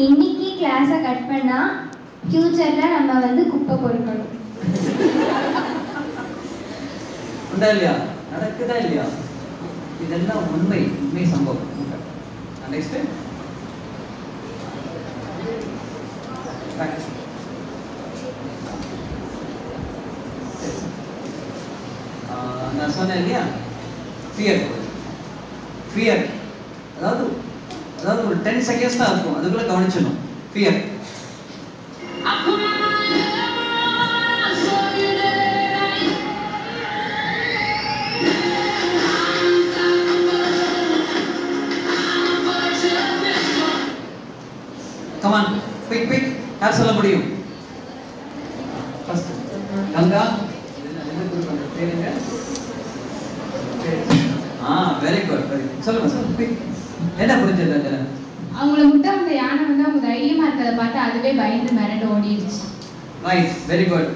[SPEAKER 3] இன்னைக்கு கிளாஸை கட் பண்ணா ஃபியூச்சர்ல நம்ம வந்து குப்பை பொறுக்கணும்.
[SPEAKER 2] உண்டா இல்லையா? நடக்குதா இல்லையா? இதெல்லாம் உண்மை சம்பவம். நெக்ஸ்ட் நான் சொன்னேன் இல்லையா? ஃபியர் அதாவது ஒரு 10 செகண்ட்ஸ் தான் இருக்கும், அதுக்குள்ள கவனிச்சணும். Fear Come on, quick. யார் சொல்ல முடியும்? ஃபர்ஸ்ட் கங்கா. என்ன குரூப் அந்த பேருங்க? Very good. சொல்லுங்க quick. என்ன புரிஞ்சது அதுல?
[SPEAKER 4] அவங்கள விட்டு அந்த யானை வந்து அவங்க தைரியமா இருக்கிறத பார்த்து அதுவே பயந்து மிரண்டு ஓடிடுச்சு.
[SPEAKER 2] Right, very good.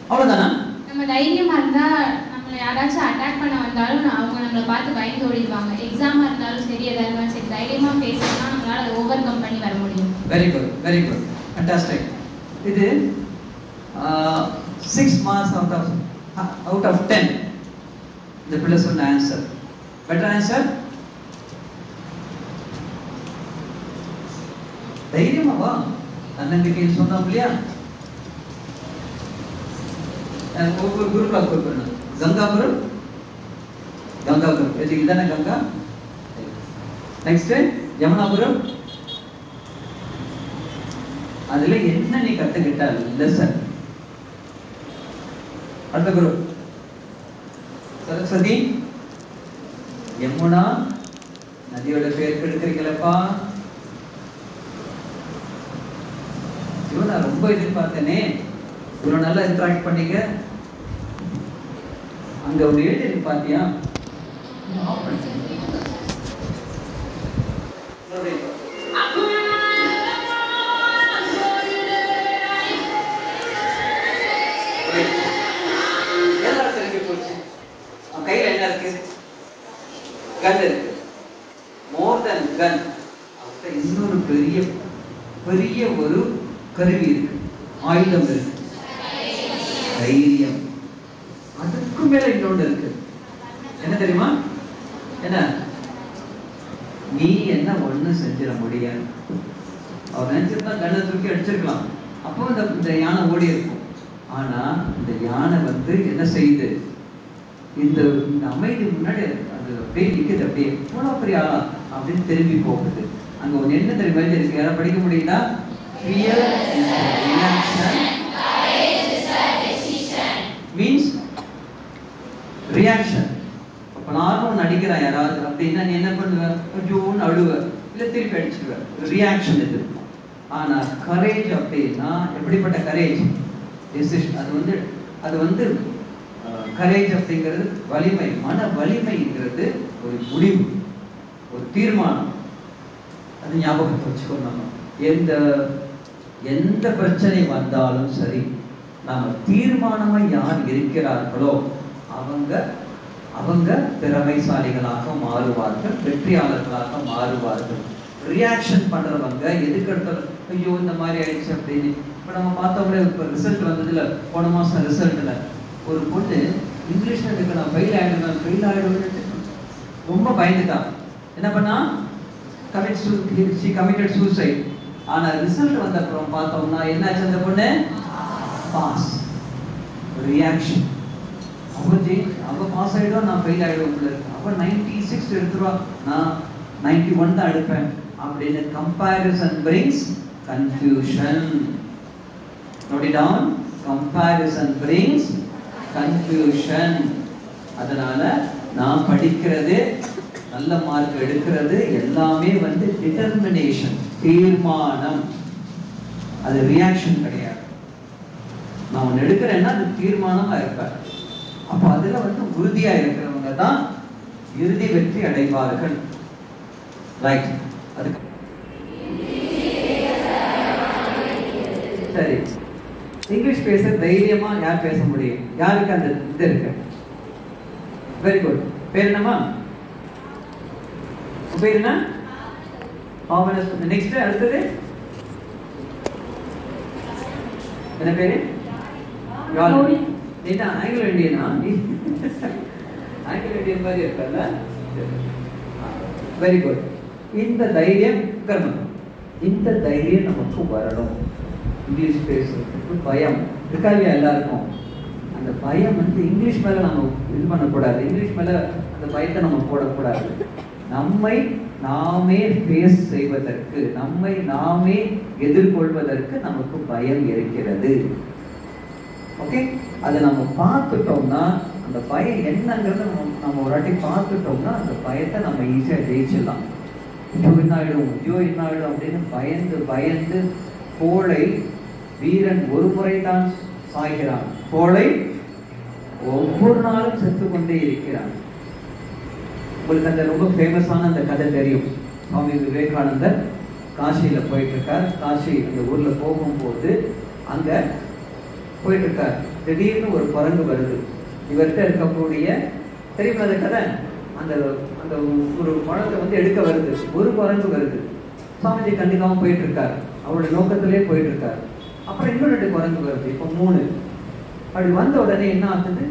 [SPEAKER 2] அவ்வளவுதானா?
[SPEAKER 4] நம்ம தைரியமா இருந்தா நம்மள யாராச்சும் அட்டாக் பண்ண வந்தாலும் அவங்க நம்மளை பார்த்து பயந்து ஓடிடுவாங்க. எக்ஸாமா இருந்தாலும் சரி, எதா இருந்தாலும் சரி, தைரியமா பேசினா நம்மளால அதை ஓவர் கம் பண்ணி வர முடியும்.
[SPEAKER 2] Very good fantastic. இது 6 மார்க்ஸ் out of 10 இந்த பிள்ளை சொன்ன ஆன்சர். Better answer. தைரியமா வா. தன்னம்பிக்கை சொன்னோம் இல்லையா? ஒவ்வொரு குரூப்ல கொடுக்கணும். கங்கா குரூப் இது இதானே கங்கா. Next Yamuna group. அதுல என்ன நீ கத்துக்கிட்ட லெசன்? அடுத்த குரூப் சரஸ்வதி. யமுனா நதியோட பேர் கெடுக்கிறீங்களப்பா. நான் ரொம்ப எதிர்பார்த்தேனே, இவ்வளவு நல்லா இன்டராக்ட் பண்ணீங்க. அங்க ஒரு எழுதி பாத்தியா? கையில என்ன இருக்கு? கன் இருக்கு. மோர் தென் கன் இன்னொரு பெரிய ஒரு கருவி இருக்கு, ஆயுதம் இருக்கு, தைரியம். அதுக்கு மேல இன்னொன்று இருக்கு. என்ன தெரியுமா? என்ன? நீ என்ன ஒண்ணு செஞ்சிட முடியாது. அவர் நினைச்சிருந்தா கண்ணை தூக்கி அடிச்சிருக்கலாம், அப்போ இந்த யானை ஓடி இருக்கும். ஆனா இந்த யானை வந்து என்ன செய்யுது? இந்த அமைதி முன்னாடி அது அப்படியே நிக்குது. அப்படியே எவ்வளவு பெரிய ஆளா அப்படின்னு திரும்பி போகுது. அங்க ஒண்ணு என்ன தெரியுமா இருக்கு? யாரை படிக்க முடியுதா? Fear is a reaction. Courage is a decision. Means reaction. அப்ப நானும் நடிக்கிறேன் யாராவது அப்படின்னா நீ என்ன பண்ணுவ? கொஞ்சம் அழுவ, இல்ல திருப்பி அடிச்சுடுவ. ரியாக்ஷன் இது. ஆனா கரேஜ் அப்படின்னா எப்படிப்பட்ட கரேஜ்? டெசிஷன். அது வந்து கரேஜ் அப்படிங்கிறது வலிமை, மன வலிமைங்கிறது ஒரு முடிவு, ஒரு தீர்மானம். அது ஞாபகத்தை வச்சுக்கணும். எந்த பிரச்சனை வந்தாலும் சரி, நாம தீர்மானமா யார் இருக்கிறார்களோ அவங்க திறமைசாலிகளாக மாறுவார்கள், வெற்றியாளர்களாக மாறுவார்கள். ரியாக்ஷன் பண்றவங்க எதுக்கு எடுத்தாலும் ஐயோ இந்த மாதிரி ஆயிடுச்சு அப்படின்னு. இப்ப நம்ம பார்த்தோம்னா இப்ப ரிசல்ட் வந்ததுல போன மாசம் ரிசல்ட்ல ஒரு பொண்ணு இங்கிலீஷ்ல எனக்கு நான் ஃபெயில் ஆயிடுவேன் ரொம்ப பயந்துட்டான். என்ன பண்ணா? she committed suicide. ஆனா ரிசல்ட் வந்த அப்புறம் பார்த்தோம்னா என்னாச்சு? அந்த பொண்ணு பாஸ். ரியாக்ஷன் அவ பாஸ் ஆயிடும், நான் ஃபெயில் ஆயிடுவேன். அவ 96 எடுத்துருவா, நான் 91 தான் எடுப்பேன் அப்படின்னு. Comparison brings confusion. Note it down. Comparison brings confusion. அதனால நான் படிக்கிறது, நல்ல மார்க் எடுக்கிறது எல்லாமே வந்து டிட்டர்மினேஷன், தீர்மானம். அது ரியாக்ஷன் கிடையாது. நான் ஒன்று எடுக்கிறேன்னா அது தீர்மானமா இருப்பேன். அப்போ அதுல வந்து உறுதியா இருக்கிறவங்க தான் இறுதி வெற்றி அடைவார்கள். ரைட். அதுக்கு சரி, இங்கிலீஷ் பேச தைரியமா யார் பேச முடியும்? யாருக்கு அந்த இது இருக்கு? Very good. பேர் என்னமா? பேர் என்ன? நெக்ஸ்ட் அடுத்தது என்ன பேரு? நீதான் ஆங்கிலோ இந்தியனா? ஆங்கிலோ இந்தியன் மாதிரி இருக்கல. Very good. இந்த தைரியம் கர்மம், இந்த தைரியம் நமக்கு வரணும். இங்கிலீஷ் பேசுறதுக்கு பயம் இருக்கா இல்லையா எல்லாருக்கும்? அந்த பயம் வந்து இங்கிலீஷ் மேல நம்ம இது பண்ணக்கூடாது. இங்கிலீஷ் மேல அந்த பயத்தை நம்ம போடக்கூடாது. நம்மை நாமே ஃபேஸ் செய்வதற்கு, நம்மை நாமே எதிர்கொள்வதற்கு நமக்கு பயம் இருக்கிறது. ஓகே, அதை நம்ம பார்த்துட்டோம்னா, அந்த பயம் என்னங்கிறத நம்ம ஒரு வாட்டி பார்த்துட்டோம்னா அந்த பயத்தை நம்ம ஈஸியா ஜெயிச்சிடலாம். ஐயோ என்ன ஆயிடும் அப்படின்னு பயந்து பயந்து கோழை வீரன் ஒரு முறைதான் சாய்கிறான், கோழை ஒவ்வொரு நாளும் செத்து கொண்டே இருக்கிறான். உங்களுக்கு அந்த ரொம்ப ஃபேமஸான அந்த கதை தெரியும். சுவாமி விவேகானந்தர் காசியில போயிட்டு இருக்கார். காசி அந்த ஊர்ல போகும்போது அங்க போயிட்டு இருக்கார். திடீர்னு ஒரு குரங்கு வருது. இவர்கிட்ட இருக்கக்கூடிய தெரியும் அந்த கதை. அந்த அந்த ஒரு பழத்தை வந்து எடுக்க வருது. ஒரு குரங்கு வருது. சுவாமிஜி கண்டிப்பாக போயிட்டு இருக்காரு, அவருடைய நோக்கத்திலே போயிட்டு இருக்காரு. அப்புறம் இன்னும் 2 குரங்கு வருது, இப்போ 3. அப்படி வந்த உடனே என்ன ஆகுது?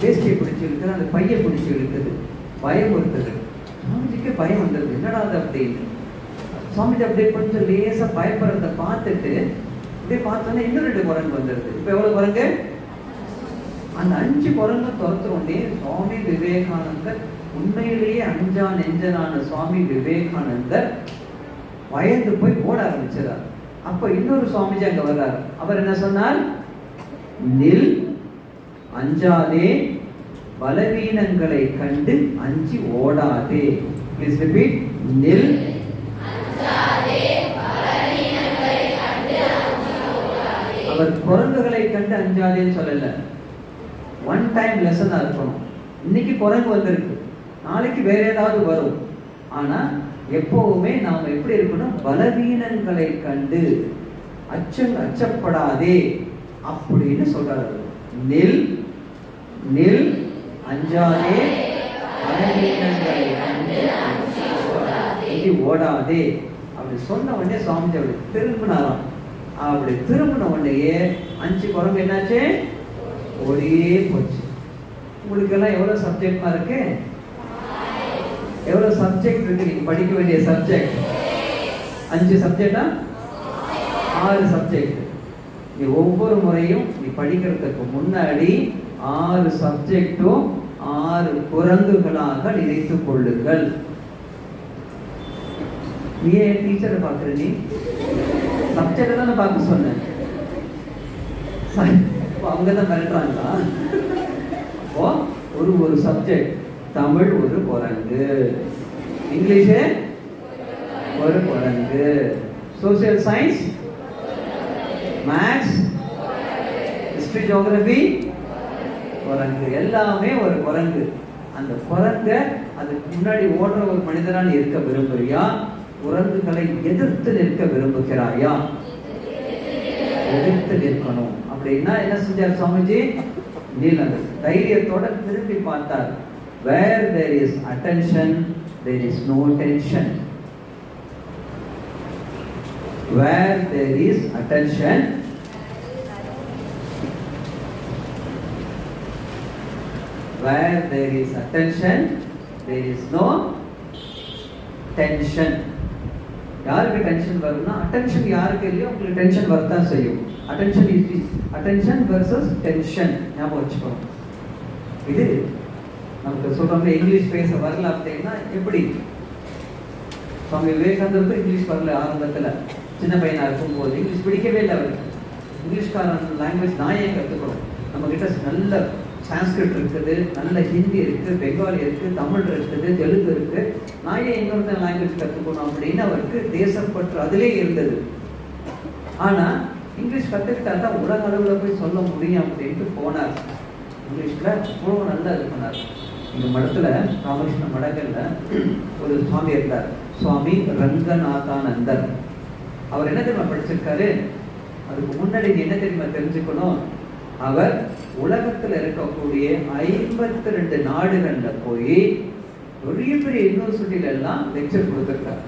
[SPEAKER 2] வேஷ்டியை பிடிச்சி இழுக்குது, அந்த பையை பிடிச்சி இழுக்குது. பயம் இருக்குது. சுவாமிஜிக்கு பயம் வந்துருது, என்னடா அது அப்படின்னு. சுவாமிஜி அப்படியே கொஞ்சம் லேசா பயப்படுறத பார்த்துட்டு அப்படியே பார்த்தோன்னா இன்னும் 2 குரங்கு வந்துருது. இப்ப எவ்வளவு குரங்கு? அந்த 5 குரங்கு துரத்துறோடனே சுவாமி விவேகானந்தர், உண்மையிலேயே அஞ்சா நெஞ்சனான சுவாமி விவேகானந்தர் பயந்து போய் ஓட ஆரம்பிச்சார். அப்ப இன்னொரு சுவாமிஜி அங்க வர்றார். அவர் என்ன சொன்னார்? நில், அஞ்சாதே, பலவீனங்களை கண்டு அஞ்சி ஓடாதே. Please repeat. நில், அவர் குரங்குகளை கண்டு அஞ்சாதேன்னு சொல்லல. ஒன் டைம் லெசனா இருக்கணும். இன்னைக்கு குரங்கு வந்திருக்கு, நாளைக்கு வேற ஏதாவது வரும். ஆனா எப்பவுமே நாம எப்படி இருக்கணும்? பலவீனங்களை கண்டு அச்சப்படாதே அப்படின்னு சொல்றாரு. நில், நில், அஞ்சாதே, பலவீனங்களை கண்டு ஓடாதே அப்படி சொன்ன உடனே சுவாமிஜி அப்படி திரும்பினாராம். அப்படி திரும்பின உடனேயே 5 குரங்கு என்னாச்சு? ஓடியே போச்சு. உங்களுக்கு எல்லாம் எவ்வளவு சப்ஜெக்டா இருக்கு? எவ்வளவு சப்ஜெக்ட் இருக்கு? நீங்க படிக்க வேண்டிய சப்ஜெக்ட் 5 சப்ஜெக்டா? 6 சப்ஜெக்ட். நீ ஒவ்வொரு முறையும் நீ படிக்கிறதுக்கு முன்னாடி 6 சப்ஜெக்டும் 6 குரங்குகளாக நினைத்துக் கொள்ளுங்கள். நீ ஏன் டீச்சரை பாக்குற? நீ சப்ஜெக்ட் தானே பார்க்க சொன்ன. அவங்கதான் மிரட்டுறாங்களா? ஒரு சப்ஜெக்ட். தமிழ் ஒரு குரங்கு, இங்கிலீஷ் ஒரு குரங்கு, social science, maths, history, geography குரங்கு, எல்லாமே ஒரு குரங்கு. அந்த குரங்க அதுக்கு முன்னாடி ஓடுற ஒரு மனிதனா நீ இருக்க விரும்புறியா? குரங்குகளை எதிர்த்து நிற்க விரும்புகிறாயா? எதிர்த்து நிற்கணும். அப்படின்னா என்ன செஞ்சார் சுவாமிஜி? நீலங்க தைரியத்தோட திரும்பி பார்த்தார். Where there is attention, there is no tension. Where there is attention, where there is attention there is no tension. யாருக்கு டென்ஷன் வரும்னா அட்டென்ஷன் யாருக்கு இல்லையோ உங்களுக்கு டென்ஷன் வரத்தான் செய்யும். அட்டென்ஷன் வெர்சஸ் டென்ஷன் ஞாபகம் வச்சுக்கணும். இது நமக்கு சொல்றோம்ல இங்கிலீஷ் பேச வரல அப்படின்னா எப்படி? சுவாமி விவேகானந்தருக்கு இங்கிலீஷ் வரல ஆரம்பத்துல, சின்ன பையனா இருக்கும் போது இங்கிலீஷ் பிடிக்கவே இல்லை அவருக்கு. இங்கிலீஷ்காரன் லாங்குவேஜ் நான் ஏன் கற்றுக்கணும்? நம்ம கிட்ட நல்ல சான்ஸ்கிரிட் இருக்குது, நல்ல ஹிந்தி இருக்கு, பெங்காலி இருக்கு, தமிழ் இருக்குது, தெலுங்கு இருக்கு, நான் ஏன் இன்னொருத்த லாங்குவேஜ் கற்றுக்கணும் அப்படின்னு அவருக்கு தேசப்பற்று அதிலே இருந்தது. ஆனா இங்கிலீஷ் கற்றுக்கிட்டா தான் உலக அளவில் போய் சொல்ல முடியும் அப்படின்ட்டு போனார். இங்கிலீஷ்ல அவ்வளோ நல்லா இது பண்ணார். இந்த மடத்துல ராமகிருஷ்ண மடங்கள்ல ஒரு சுவாமி இருந்தார், சுவாமி ரங்கநாதானந்தர். அவர் என்ன தெரியுமா படிச்சிருக்காரு? அதுக்கு முன்னாடி என்ன தெரியுமா தெரிஞ்சுக்கணும்? அவர் உலகத்துல இருக்கக்கூடிய 52 நாடுகள்ல போய் பெரிய பெரிய யூனிவர்சிட்டியில எல்லாம் லெக்சர் கொடுத்திருக்காரு.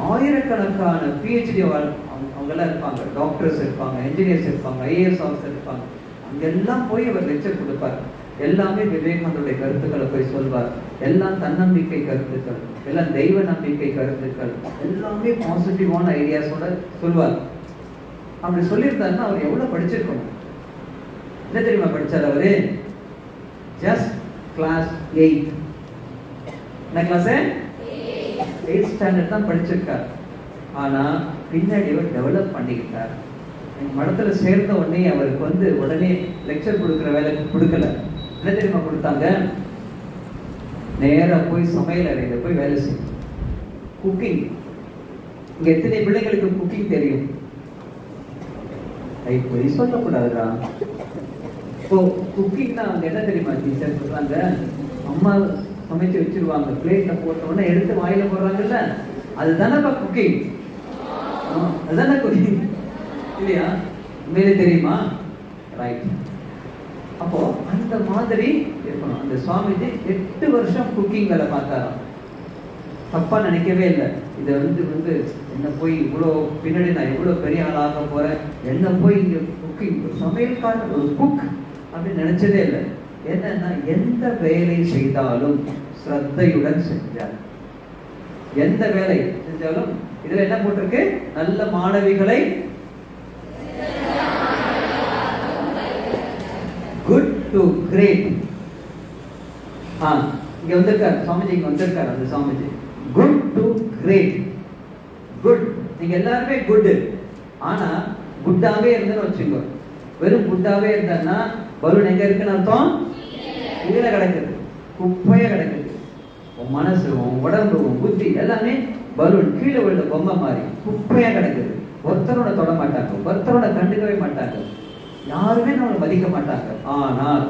[SPEAKER 2] ஆயிரக்கணக்கான PhD அவங்க எல்லாம் இருப்பாங்க, டாக்டர்ஸ் இருப்பாங்க, என்ஜினியர்ஸ் இருப்பாங்க, IAS ஆஃபீஸர் இருப்பாங்க. அங்கெல்லாம் போய் அவர் லெக்சர் கொடுப்பார். எல்லாமே விவேகானந்தருடைய கருத்துக்களை போய் சொல்வார். எல்லாம் தன்னம்பிக்கை கருத்துக்கள், எல்லாம் தெய்வ நம்பிக்கை கருத்துக்கள், எல்லாமே பாசிட்டிவான ஐடியாஸோட சொல்வார். அப்படி சொல்லியிருந்தாருன்னா அவர் எவ்வளவு படிச்சிருக்கணும்? என்ன தெரியுமா படிச்சார் அவரு? Just class 8. என்ன கிளாஸ்? 8th ஸ்டாண்டர்ட் தான் படிச்சிருக்கார். ஆனா பின்னாடி அவர் டெவலப் பண்ணிக்கிட்டார். எங்க மடத்துல சேர்ந்த உடனே அவருக்கு உடனே லெக்சர் கொடுக்குற வேலை கொடுக்கல. என்ன தெரியுமா கொடுத்தாங்க? நேரா போய் சமையல் அறையில போய் வேலை செய்யும். குக்கிங். இங்க எத்தனை பிள்ளைங்களுக்கு குக்கிங் தெரியும்? போய் சொல்லக்கூடாதுடா. இப்போ குக்கிங்னா அவங்க என்ன தெரியுமா டீச்சர் சொல்றாங்க? அம்மா சமைச்சு வச்சிருவாங்க, பிளேட்ல போட்ட உடனே எடுத்து வாயில போடுறாங்கல்ல, அதுதானப்பா குக்கிங். அதுதானே குக்கிங் இல்லையா? உண்மையிலே தெரியுமா? ரைட். அப்போ அந்த மாதிரி இருக்கணும். அந்த சுவாமிஜி 8 வருஷம் குக்கிங் வேலை பார்த்தாராம். தப்பா நினைக்கவே இல்லை. இதை என்ன போய் இவ்வளோ பின்னாடி நான் எவ்வளோ பெரிய ஆளாக போறேன், என்ன போய் இங்க குக்கிங் சமையல்காரன் ஒரு குக் அப்படின்னு நினைச்சதே இல்லை. என்னன்னா எந்த வேலை செய்தாலும் ஸ்ரத்தையுடன் செஞ்சார். எந்த வேலை செஞ்சாலும் இதுல என்ன போட்டிருக்கு? நல்ல மாணவிகளை குட் டு கிரேட். இங்க வந்திருக்காரு சுவாமிஜி, இங்க வந்திருக்காரு அந்த Swamiji. Good to great. Good, நீங்க எல்லாருமே குட். ஆனா குட்டாவே இருந்தேன்னு வச்சுக்கோ. வெறும் குட்டாவே இருந்தான்னா பலூன் எங்க இருக்குன்னு அர்த்தம்? கீழே கிடக்குது, குப்பையா கிடக்குது. உன் மனசு, உன் உடம்பு, உன் புத்தி எல்லாமே பலூன் கீழே விழுந்த பொம்மை மாதிரி குப்பையா கிடக்குது. ஒருத்தரோட தொட மாட்டாங்க, ஒருத்தரோட கண்டுக்கவே மாட்டாங்க, யாருமே நம்மளை மதிக்க மாட்டாங்க. ஆனால்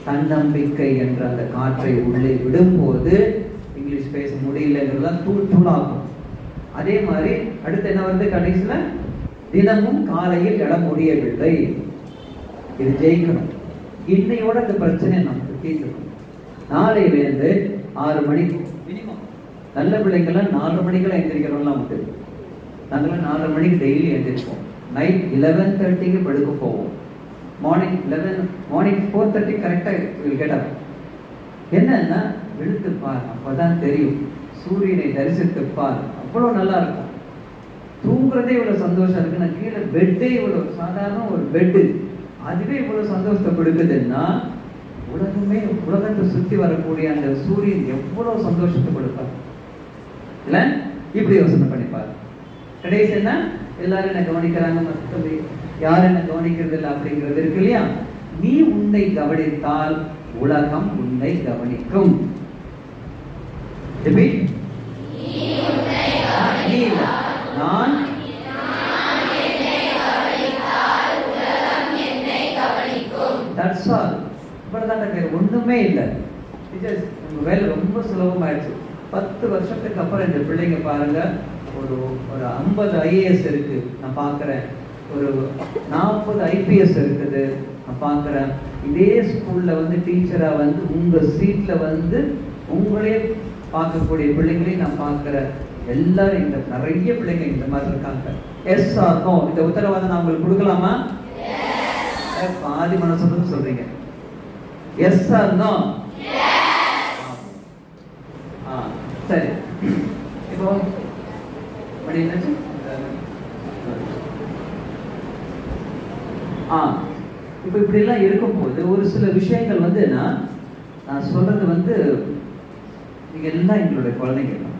[SPEAKER 2] தன்னம்பிக்கை என்ற அந்த காற்றை உள்ளே விடும்போது இங்கிலீஷ் பேச முடியலங்கிறதுலாம் தூள் தூளாகும். அதே மாதிரி அடுத்து என்ன வருது கடைசியில? தினமும் காலையில் எழ முடியவில்லை. இது ஜெயிக்கணும். இன்னையோட இந்த பிரச்சனை நமக்கு தீர்க்கணும். நாளையிலேருந்து 6 மணிக்கு மினிமம். நல்ல பிள்ளைங்கெல்லாம் 4 மணிக்கெல்லாம் எந்திரிக்கிறோம்லாம் உண்டு. நாங்களாம் 4 மணிக்கு டெய்லி எழுந்திருப்போம். நைட் 11:30க்கு படுக்க போவோம். மார்னிங் 4:30 கரெக்டாக கேட்டார். என்னன்னா எழுத்துப்பார், அப்பதான் தெரியும். சூரியனை தரிசித்துப்பார், அவ்வளோ நல்லா இருக்கும். தூங்குறதே இவ்வளவு சந்தோஷம் இருக்கு. நான் கீழே பெட்டே இவ்வளவு சாதாரண ஒரு பெட்டு, அதுவே இவ்வளவு சந்தோஷத்தை கொடுக்குதுன்னா உலகமே, உலகத்தை சுத்தி வரக்கூடிய அந்த சூரியன் எவ்வளவு சந்தோஷத்தை கொடுப்பார் இல்ல? இப்படி யோசனை பண்ணிப்பார். கடைசி என்ன? எல்லாரும் என்ன கவனிக்கிறாங்க, மற்றபடி யாரும் என்ன கவனிக்கிறது இல்லை அப்படிங்கிறது இருக்கு இல்லையா? நீ உன்னை கவனித்தால் உலகம் உன்னை கவனிக்கும். நான் ஒண்ணுமே இல்லை. வேலை ரொம்ப சுலபமாயிடுச்சு. 10 வருஷத்துக்கு அப்புறம் இந்த பிள்ளைங்க பாருங்க, ஒரு 50 IAS இருக்கு நான் பாக்குறேன், ஒரு 40 IPS இருக்குது நான் பாக்குறேன். இதே ஸ்கூல்ல டீச்சரா உங்க சீட்ல உங்களே பார்க்கக்கூடிய பிள்ளைங்களையும் நான் பார்க்கிறேன். எல்லாரும் இந்த நிறைய பிள்ளைங்க இந்த மாதிரி இருக்காங்க. எஸ் ஆர் நோ, இந்த உத்தரவாதம் நான் உங்களுக்கு கொடுக்கலாமா? பாதி மனசுன்னு சொல்றீங்க. Yes or no? சரி, இப்போ மணி என்னாச்சு? இப்போ இப்படி எல்லாம் இருக்கும்போது ஒரு சில விஷயங்கள் வந்து நான் சொல்றது வந்து, நீங்க எல்லாம் எங்களுடைய குழந்தைங்க தான்.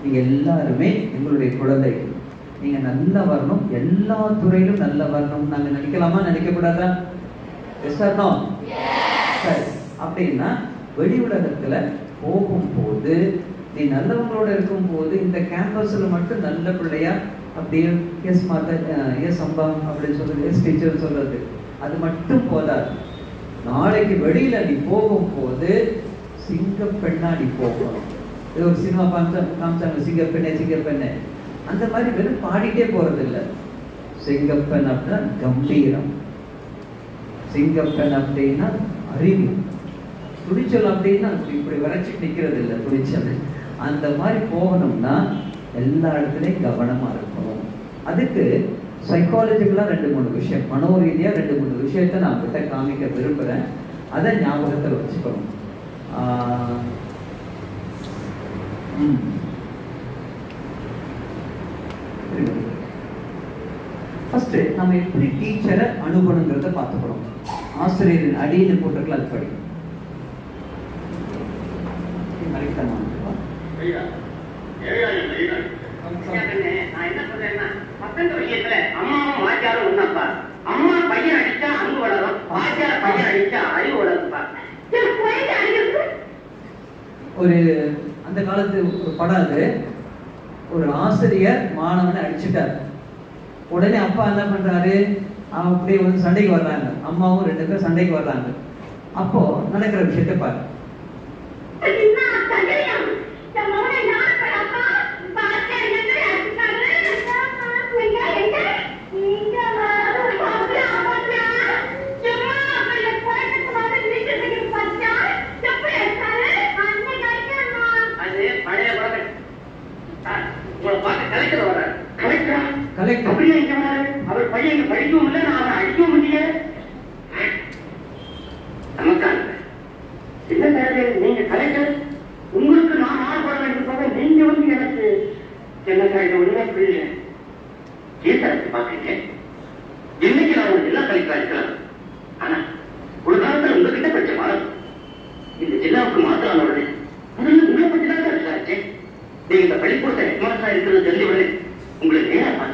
[SPEAKER 2] நீங்க எல்லாருமே எங்களுடைய குழந்தைகள். நீங்க நல்லா வரணும், எல்லா துறையிலும் நல்லா வரணும் நாங்க நினைக்கலாமா, நினைக்க கூடாதா? Yes or no? சரி, அப்படின்னா வெளி உலகத்துல போகும்போது நீ நல்லவங்களோட இருக்கும் போது இந்த கேம்பஸ்ல மட்டும் நல்ல பிள்ளையா அப்படியே எஸ் மாதா, எஸ் அம்பா அப்படின்னு சொல்றது, எஸ் டீச்சர் சொல்றது அது மட்டும் போதாது. நாளைக்கு வெளியில நீ போகும்போது சிங்கப்பெண்ணா நீ போகணும். இது ஒரு சினிமா காமிச்சாங்க, சிங்கப்பெண்ணே சிங்கப்பெண்ணே. அந்த மாதிரி வெறும் பாடிட்டே போறது இல்லை. சிங்கப்பெண் அப்படின்னா கம்பீரம், சிங்கப்பெண் அப்படின்னா அறிவு, துணிச்சல் அப்படின்னா இப்படி வரைச்சு நிக்கிறது இல்லை, துணிச்சல். அந்த மாதிரி போகணும்னா எல்லா இடத்துலையும் கவனமா இருக்கணும். அதுக்கு சைக்காலஜிக்கலா 2-3 விஷயம், மனோரீதியா 2-3 விஷயத்த நான் கிட்ட காமிக்க விரும்புறேன். அதை ஞாபகத்தில் வச்சுக்கணும். ஃபர்ஸ்ட் நம்ம எப்படி டீச்சரை அணுகணுங்கிறத பார்த்துக்கணும். ஆசிரியரின் அடின்னு போட்டிருக்கல, அது படி.
[SPEAKER 5] நான் என்ன சொல்றேன்னா, பசங்க விஷயத்துல அம்மாவும் வாத்தியாரும் ஒண்ணாப்பா. அம்மா பையன் அடிச்சா அன்பு வளரும், வாத்தியார் பையன் அடிச்சா அறிவு வளரும்பா.
[SPEAKER 2] ஒரு அந்த காலத்து ஒரு படம், அது ஒரு ஆசிரியர் மாணவனை அடிச்சுட்டார். உடனே அப்பா என்ன பண்றாரு, அவன் அப்படியே வந்து சண்டைக்கு வர்றாங்க, அம்மாவும் 2 பேரும் சண்டைக்கு வர்றாங்க. அப்போ நடக்கிற விஷயத்தை பாரு.
[SPEAKER 5] அவர் பையன் படிக்கவும் இல்லை, நான் அவனை அடிக்கவும் முடியல. நமக்கான என்ன தேவை? நீங்க கலெக்டர், உங்களுக்கு நான் ஆள் போட வேண்டும். நீங்க வந்து எனக்கு என்ன சார் ஒண்ணுமே புரியல. ஏன் சார் பாக்குறீங்க? இன்னைக்கு நான் ஒரு ஜில்லா கலெக்டரா இருக்கலாம். ஆனா ஒரு காலத்துல உங்ககிட்ட படிச்ச மாணவன் இந்த ஜில்லாவுக்கு மாத்திரம் உடனே முதல்ல உங்களை பற்றி தான் விசாரிச்சேன். நீங்க இந்த பள்ளிக்கூடத்தை ஹெட்மாஸ்டரா இருக்கிறது தெரிஞ்ச உடனே உங்களுக்கு நேரமா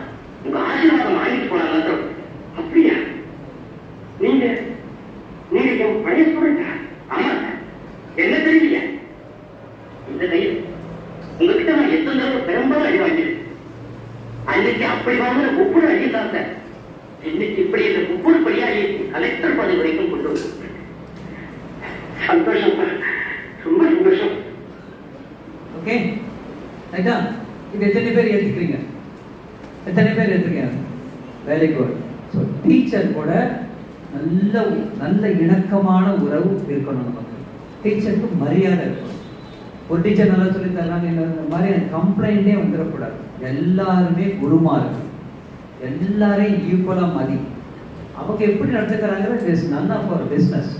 [SPEAKER 5] உங்க ஆசீர்வாதம் வாங்கிட்டு போனா மாத்திரம். அப்படியா? நீங்க நீங்க என் பழைய ஸ்டூடெண்டா? ஆமா சார். என்ன தெரியல, இந்த கையில் உங்ககிட்ட நான் எத்தனை தடவை பெரும்பாலும் அடி வாங்கினேன். அன்னைக்கு அப்படி வாங்கின ஒவ்வொரு அடியும் தான் சார் இன்னைக்கு இப்படி இந்த ஒவ்வொரு படியாகி கலெக்டர் பதவி வரைக்கும் கொண்டு வந்து. சந்தோஷம் சார், ரொம்ப சந்தோஷம்.
[SPEAKER 2] ஓகே, ரைட்டா? இது எத்தனை பேர் ஏற்றுக்கிறீங்க? எத்தனை பேர் ஏற்றுக்கிறீங்க? Very good. ஸோ டீச்சர் கூட நல்ல இணக்கமான உறவு இருக்கணும். நமக்கு டீச்சருக்கு மரியாதை இருக்கணும். ஒரு டீச்சர் நல்லா சொல்லி தர்றாங்க, இந்த மாதிரி கம்ப்ளைண்டே வந்துடக்கூடாது. எல்லாருமே குருமார்கள், எல்லாரையும் ஈக்குவலா மதி. அவங்க எப்படி நடந்துக்கிறாங்க, நன் ஆஃப் அவர் பிஸ்னஸ்.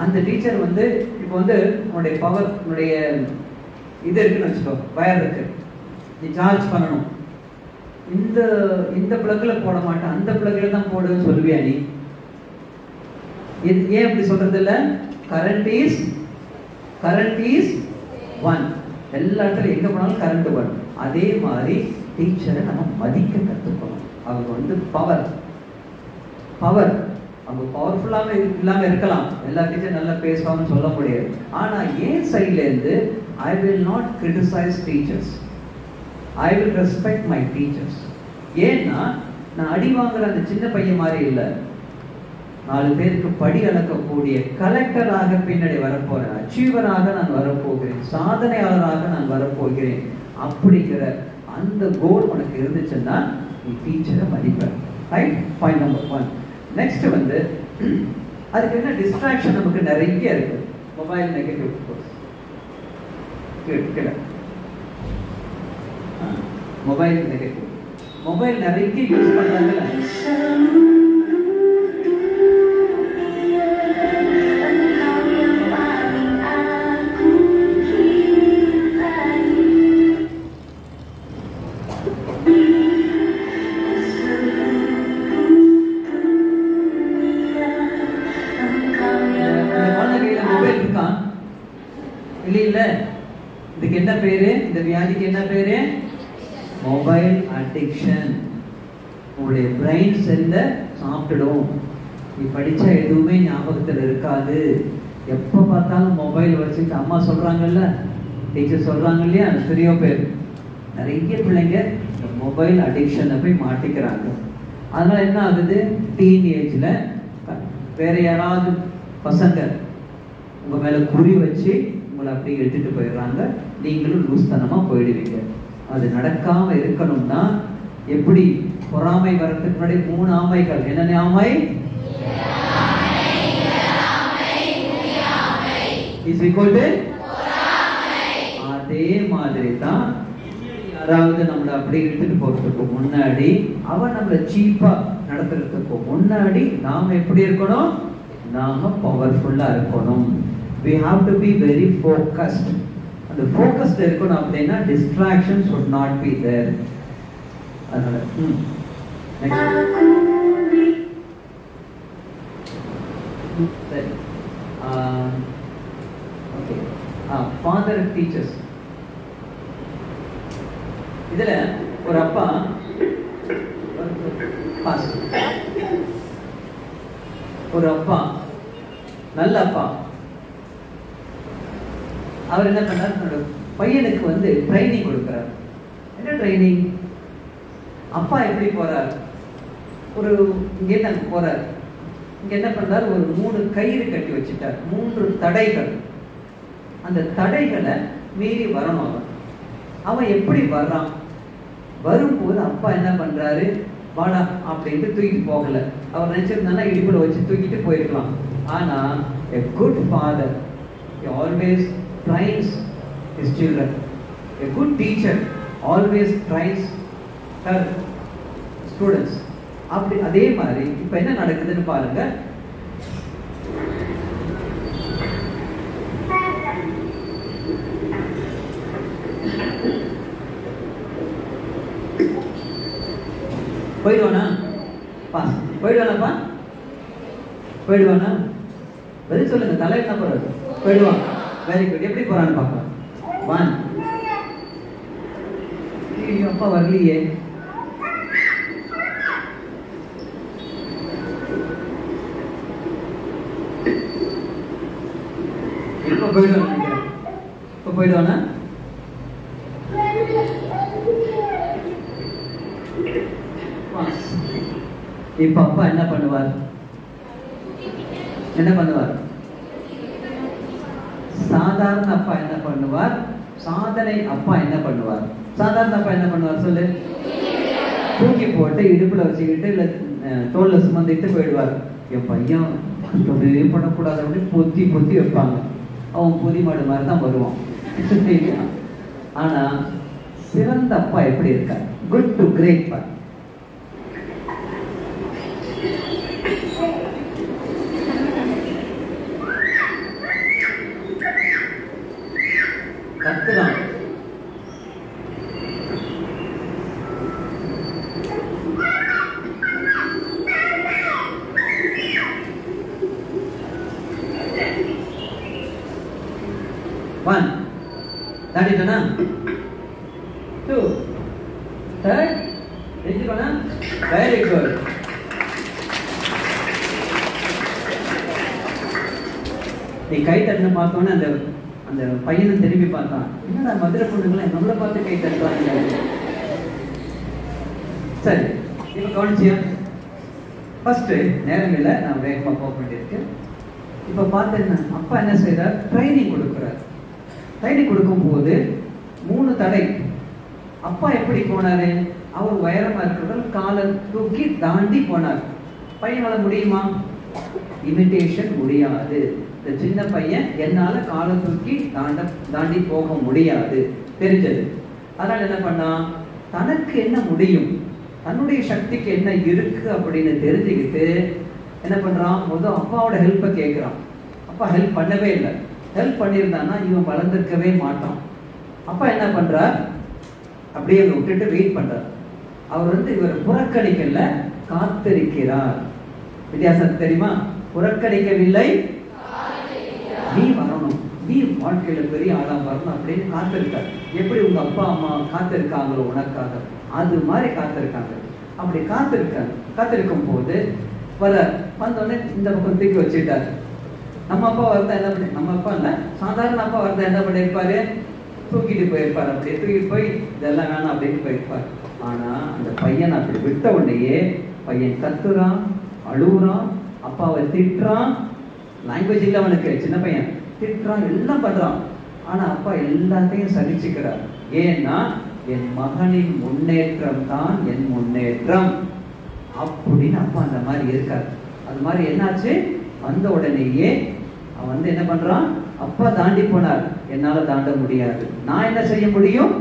[SPEAKER 2] அந்த டீச்சர் வந்து இப்போ வந்து உன்னுடைய பவர், உன்னுடைய இது இருக்குன்னு வச்சுக்கோ, வயர் இருக்கு, நீ சார்ஜ் பண்ணணும். இந்த பிளக்ல போட மாட்டேன், அந்த பிளக்ல தான் போடுன்னு சொல்லுவியா நீ? ஏன் அப்படி சொல்றது இல்ல? Current is 1. எல்லா இடத்துல எங்க போனாலும் கரண்ட் 1. அதே மாதிரி டீச்சரை நம்ம மதிக்க கத்துக்கணும். அவங்க வந்து பவர் அவங்க பவர்ஃபுல்லாக இல்லாம இருக்கலாம், எல்லா டீச்சர் நல்லா பேசுவாங்கன்னு சொல்ல முடியாது. ஆனா ஏன் சைட்ல இருந்து I will not criticise teachers, I will respect my teachers. ஏன்னா நான் அடி வாங்குற அந்த சின்ன பையன் மாதிரி இல்லை, 4 பேருக்கு படி அளக்கக்கூடிய கலெக்டராக பின்னாடி வரப்போறேன், அச்சீவராக நான் வரப்போகிறேன், சாதனையாளராக நான் வரப்போகிறேன் அப்படிங்கிற அந்த கோல் உனக்கு இருந்துச்சுன்னா நீ டீச்சரை மதிப்ப. ரைட்? Point number 1. நெக்ஸ்ட் வந்து அதுக்கு என்ன டிஸ்ட்ராக்ஷன் நமக்கு நிறைய இருக்கு. Mobile negative course, mobile negative, mobile நிறைய யூஸ் பண்றாங்கல்ல. மொபைல் இருக்கா? இல்ல. இதுக்கு என்ன பேரு? இந்த வியாதிக்கு என்ன பேரு? Mobile addiction. உங்களுடைய பிரெயின் செல்ல சாப்பிட்டுடும். நீ படிச்சா எதுவுமே ஞாபகத்தில் இருக்காது. எப்ப பார்த்தாலும் மொபைல் வச்சுட்டு அம்மா சொல்றாங்கல்ல, டீச்சர் சொல்றாங்க இல்லையா, எத்தனையோ பேர், நிறைய பிள்ளைங்க இந்த மொபைல் அடிக்ஷனை போய் மாட்டிக்கிறாங்க. அதனால என்ன ஆகுது, டீன் ஏஜ்ல வேற யாராவது பசங்க உங்க மேல குறி வச்சு உங்களை அப்படியே எடுத்துட்டு போயிடுறாங்க. நீங்களும் லூஸ்தனமா போயிடுவீங்க. அது நடக்காம இருக்கணும்னா எப்படி? பொறாமை வரதுக்கு முன்னாடி 3 ஆமைகள். என்னென்ன ஆமை? அதே மாதிரி தான் யாராவது நம்மளை அப்படி எடுத்துட்டு போறதுக்கு முன்னாடி, அவன் நம்மளை சீப்பா நடத்துறதுக்கு முன்னாடி நாம எப்படி இருக்கணும்? நாம பவர்ஃபுல்லா இருக்கணும். We have to be very focused. அந்த focused இருக்கணும். அப்படின்னா distractions should not be there. அதனால சரி. ஓகே. Father teachers. இதுல ஒரு அப்பா, ஒரு அப்பா, நல்ல அப்பா, அவர் என்ன பண்ணார், தன்னோட பையனுக்கு வந்து ட்ரைனிங் கொடுக்கிறார். என்ன ட்ரைனிங்? அப்பா எப்படி போறார், ஒரு இங்கே போறார், இங்க என்ன பண்றார், ஒரு 3 கயிறு கட்டி வச்சுட்டார், 3 தடைகள். அந்த தடைகளை மீறி வரணும். அவன் எப்படி வர்றான்? வரும்போது அப்பா என்ன பண்றாரு, வாடா அப்படின்ட்டு தூக்கிட்டு போகல. அவர் நினைச்சிருந்தா இடுப்புல வச்சு தூக்கிட்டு போயிருக்கலாம். ஆனா a good father, he always trains his children. A good teacher always trains her students. அப்படி அதே மாதிரி இப்ப என்ன நடக்குதுன்னு பாருங்க. போயிடுவானா? போயிடுவானாப்பா? போயிடுவானா? பதில் சொல்லுங்க. தலை என்ன போறாரு? போயிடுவான். Very good. எப்படி போறான்னு பார்க்கலாம். 1. அப்பா வரலையே. இப்ப போயிடுவான் நினைக்கிறேன். இப்ப போயிடுவானா? இப்ப அப்பா என்ன பண்ணுவார்? என்ன பண்ணுவார்? சாதாரண அப்பா என்ன பண்ணுவார்? சாதனை அப்பா என்ன பண்ணுவார்? சாதாரண அப்பா என்ன பண்ணுவார் சொல்லு? தூக்கி போட்டு இடுப்புல வச்சுக்கிட்டு இல்ல தோல்ல சுமந்துட்டு போயிடுவார். என் பையன் கஷ்டமே பண்ணக்கூடாது அப்படின்னு பொத்தி பொத்தி வைப்பாங்க. அவன் பொதி மாடு மாதிரி தான் வருவான். ஆனா சிறந்த அப்பா எப்படி இருக்கார்? குட் டு கிரேட் பா. கத்துறான். One. தாண்டிட்டனா? 2. Third. தெரிஞ்சுக்கோனா? Very good. நீ கை தட்டின பார்த்தோன்னே அந்த அந்த பையனை திரும்பி பார்த்தான். என்னடா மதுரை பொண்ணுங்களே நம்மளை பார்த்து கை தட்டுறாங்க. சரி, இப்ப கவனிச்சியா? ஃபர்ஸ்ட் நேரம் இல்லை, நான் வேகமா போக வேண்டியிருக்கு. இப்ப பார்த்தேன்னா அப்பா என்ன செய்யறார்? ட்ரைனிங் கொடுக்கிறார். ட்ரைனிங் கொடுக்கும் போது 3 தடை. அப்பா எப்படி போனாரு? அவர் உயரமா இருக்கிறதால் காலை தூக்கி தாண்டி போனார். பையனால முடியுமா? இமிட்டேஷன் முடியாது. இந்த சின்ன பையன் என்னால காலை தூக்கி தாண்டி போக முடியாது தெரிஞ்சது. அதனால என்ன பண்ணா, தனக்கு என்ன முடியும், தன்னுடைய சக்திக்கு என்ன இருக்கு அப்படின்னு தெரிஞ்சுக்கிட்டு என்ன பண்றான், முதல் அப்பாவோட ஹெல்ப்பை கேட்கிறான். அப்பா ஹெல்ப் பண்ணவே இல்லை. ஹெல்ப் பண்ணியிருந்தான்னா இவன் வளர்ந்துருக்கவே மாட்டான். அப்பா என்ன பண்றார், அப்படியே விட்டுட்டு வெயிட் பண்றார். அவர் இவரை புறக்கணிக்கல, காத்திருக்கிறார். வித்தியாசம் தெரியுமா? புறக்கணிக்கவில்லை, நீ வரணும், நீ வாழ்க்கையில பெரிய ஆளா வரணும் அப்படின்னு காத்திருக்காரு. எப்படி உங்க அப்பா அம்மா காத்திருக்காங்களோ உனக்காக, அது மாதிரி காத்திருக்காங்க. அப்படி காத்திருக்கும் போது வந்தோடனே இந்த பக்கம் தூக்கி வச்சுட்டாரு. நம்ம அப்பா வரதா என்ன பண்ணி, நம்ம அப்பா இல்ல, சாதாரண அப்பா வரதா என்ன பண்ணிருப்பாரு, தூக்கிட்டு போயிருப்பாரு. அப்படியே தூக்கிட்டு போய் இதெல்லாம் வேணாம் அப்படின்னு போயிருப்பாரு. ஆனா அந்த பையன் அப்படி விட்ட உடனேயே பையன் கத்துறான், அழுகுறான், அப்பாவை திட்டுறான். லாங்குவேஜ் இல்லை அவனுக்கு, சின்ன பையன் திட்டுறான், எல்லாம் பண்றான். ஆனா அப்பா எல்லாத்தையும் சகிச்சுக்கிறார். ஏன்னா என் மகனின் முன்னேற்றம் தான் என் முன்னேற்றம் அப்படின்னு அப்பா அந்த மாதிரி இருக்காரு. அது மாதிரி என்னாச்சு, வந்த உடனேயே அவன் என்ன பண்றான், அப்பா தாண்டி போனார், என்னால தாண்ட முடியாது, நான் என்ன செய்ய முடியும்,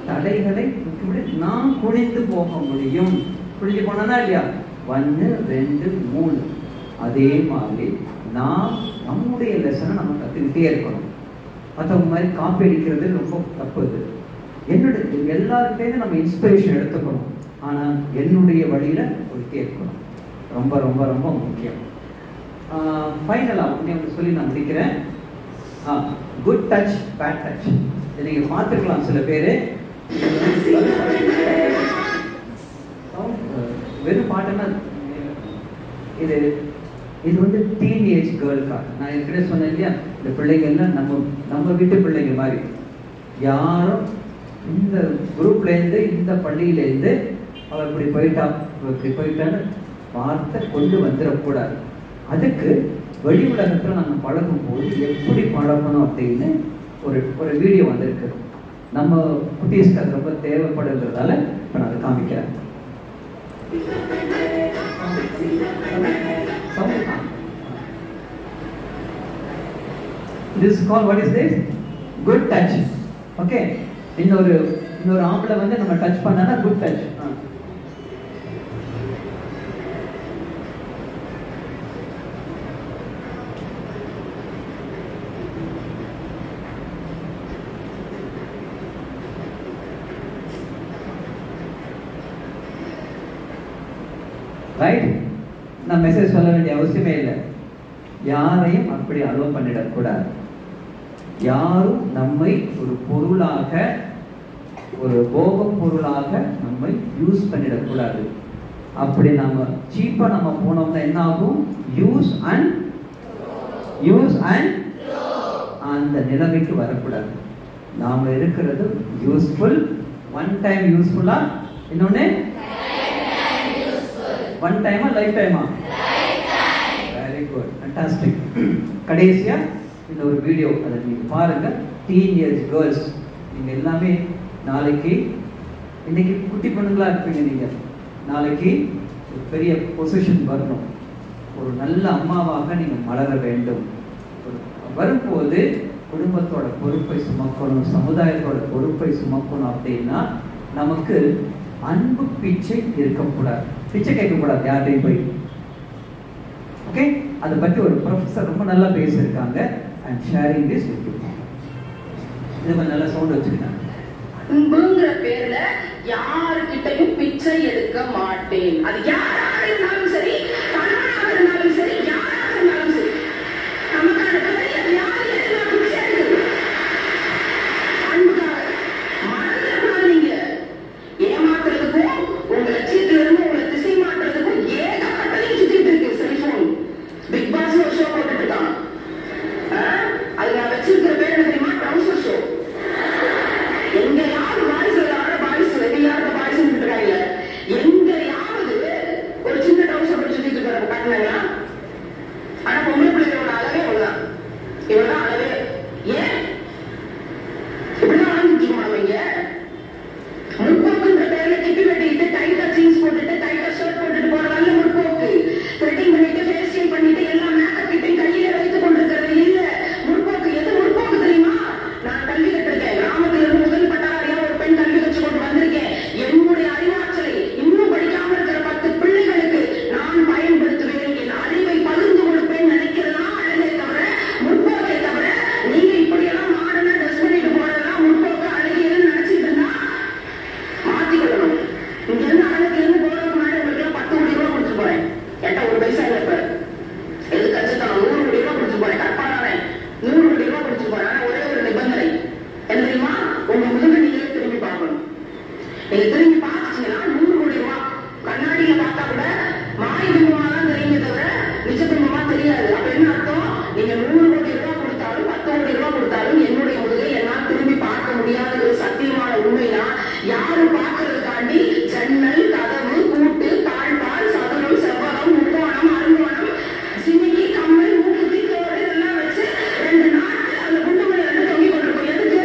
[SPEAKER 2] தடைகளை நான் குனிந்து போக முடியும். குனிஞ்சு போனா இல்லையா, 1 2 3. அதே மாதிரி நாம் நம்முடைய லெசனை நம்ம கத்துக்கிட்டே இருக்கணும். மற்றவங்க மாதிரி காப்பி அடிக்கிறது ரொம்ப தப்பு. எல்லாருக்கிட்டையும் நம்ம இன்ஸ்பிரேஷன் எடுத்துக்கணும், ஆனா என்னுடைய வழியில போயிட்டே இருக்கணும். ரொம்ப ரொம்ப ரொம்ப முக்கியம். ஃபைனலா ஒன்று சொல்லி நான் முடிக்கிறேன். Good touch, bad touch. நீங்க பார்த்துருக்கலாம் சில பேர் வெறும் பாட்டுன்னா இது டீனேஜ் கேர்ளுக்காக. நான் ஏற்கனவே சொன்னேன் இல்லையா, இந்த பிள்ளைங்கள்லாம் நம்ம வீட்டு பிள்ளைங்க மாதிரி. யாரும் இந்த குரூப்லேருந்து, இந்த பள்ளியிலேருந்து அவள் இப்படி போயிட்டான்னு வார்த்தை கொண்டு வந்துடக்கூடாது. அதுக்கு வெளி உலகத்தில் நம்ம பழகும் போது எப்படி பழகணும் அப்படின்னு ஒரு வீடியோ வந்திருக்கு. நம்ம குட்டீஸ்க்கு அது ரொம்ப தேவைப்படுறதால இப்போ நான் அதை காமிக்கிறேன். This is called, what is this? Good touch. Okay. இன்னொரு ஆம்பளை நம்ம டச் பண்ணா குட் டச். ரைட்? நான் மெசேஜ் சொல்ல வேண்டிய அவசியமே இல்லை. யாரையும் அப்படி அலோவ் பண்ணிடக்கூடாது. யாரும் நம்மை ஒரு பொருளாக, ஒரு போக பொருளாக நம்மை யூஸ் பண்ணிடக்கூடாது. அப்படி நம்ம சீப்பா நம்ம போனோம்னா என்ன ஆகும், யூஸ் அண்ட் அந்த நிலைமைக்கு வரக்கூடாது. நாம இருக்கிறது யூஸ்ஃபுல், ஒன் டைம் யூஸ்ஃபுல்லா, இன்னொன்னு ஒன் டைமா லைஃப் டைமா? Very good, fantastic. கடைசியா இந்த ஒரு வீடியோ, அதை நீங்க பாருங்க. டீனேஜ் கேர்ள்ஸ், நீங்க எல்லாமே இன்னைக்கு குட்டி பொண்ணுங்களா இருப்பீங்க. நீங்க நாளைக்கு ஒரு பெரிய பொசிஷன் வரணும், ஒரு நல்ல அம்மாவாக நீங்க மலர வேண்டும். வரும்போது குடும்பத்தோட பொறுப்பை சுமக்கணும், சமுதாயத்தோட பொறுப்பை சுமக்கணும். அப்படின்னா நமக்கு அன்பு பிச்சை இருக்கக்கூடாது, பிச்சை கேட்கக்கூடாது யார்கிட்டையும் போய். ஓகே, அதை பற்றி ஒரு ப்ரொஃபஸர் ரொம்ப நல்லா பேசியிருக்காங்க. I'm sharing this with you. இது கொஞ்சம் நல்லா சவுண்ட் வச்சிருக்காங்க.
[SPEAKER 6] அன்புங்கிற பேர்ல யாருக்கிட்டையும் பிச்சை எடுக்க மாட்டேன். அது யாராக இருந்தாலும் சரி, கணவனாக இருந்தாலும் சரி, யாராக இருந்தாலும் சரி, நமக்கான பிச்சை யாரு எடுக்கலாம், பிச்சை எடுக்குது. அன்புக்காக மறந்துடக்கூடாது. நீங்க ஏமாத்துறதுக்கும் உங்க லட்சியத்துல இருந்து உங்களை திசை மாற்றுறதுக்கும் ஏகப்பட்டதையும் சுத்திட்டு இருக்கு. செல்போன் பிக் பாஸ் ஒரு ஷோ போட்டுட்டு இருக்கான். அது நான் வச்சிருக்கிற பேர் என்ன தெரியுமா? Trouser show. எங்கேயாவது பாய்ஸ் பாய்ஸ் வெளியாத பாய்ஸ் இருக்காங்க. எங்கேயாவது நீங்க திரும்பி பார்த்துட்டீங்கன்னா 100 கோடி ரூபாய் கண்ணாடியில பார்த்தா கூட மாய் பிம்பமா தான் தெரியுமே தவிர நிஜ பிம்பமா தெரியாது. அப்ப என்ன அர்த்தம்? நீங்க 100 கோடி ரூபாய் கொடுத்தாலும் 10 கோடி ரூபாய் கொடுத்தாலும் என்னுடைய முதுகை என்னால் திரும்பி பார்க்க முடியாத சத்தியமான உண்மைனா யாரும் பார்க்கறதுக்காண்டி ஜன்னல், கதவு, கூட்டு, தாழ்பால், சதுரம், செவ்வகம், முக்கோணம், அருங்கோணம், சிமிக்கி, கம்மல், மூக்குத்தி, தோடு இதெல்லாம் வச்சு 2 நாட்டு அந்த குண்டுமணி 2 தொங்கி கொண்டிருக்கும். எதுக்கு?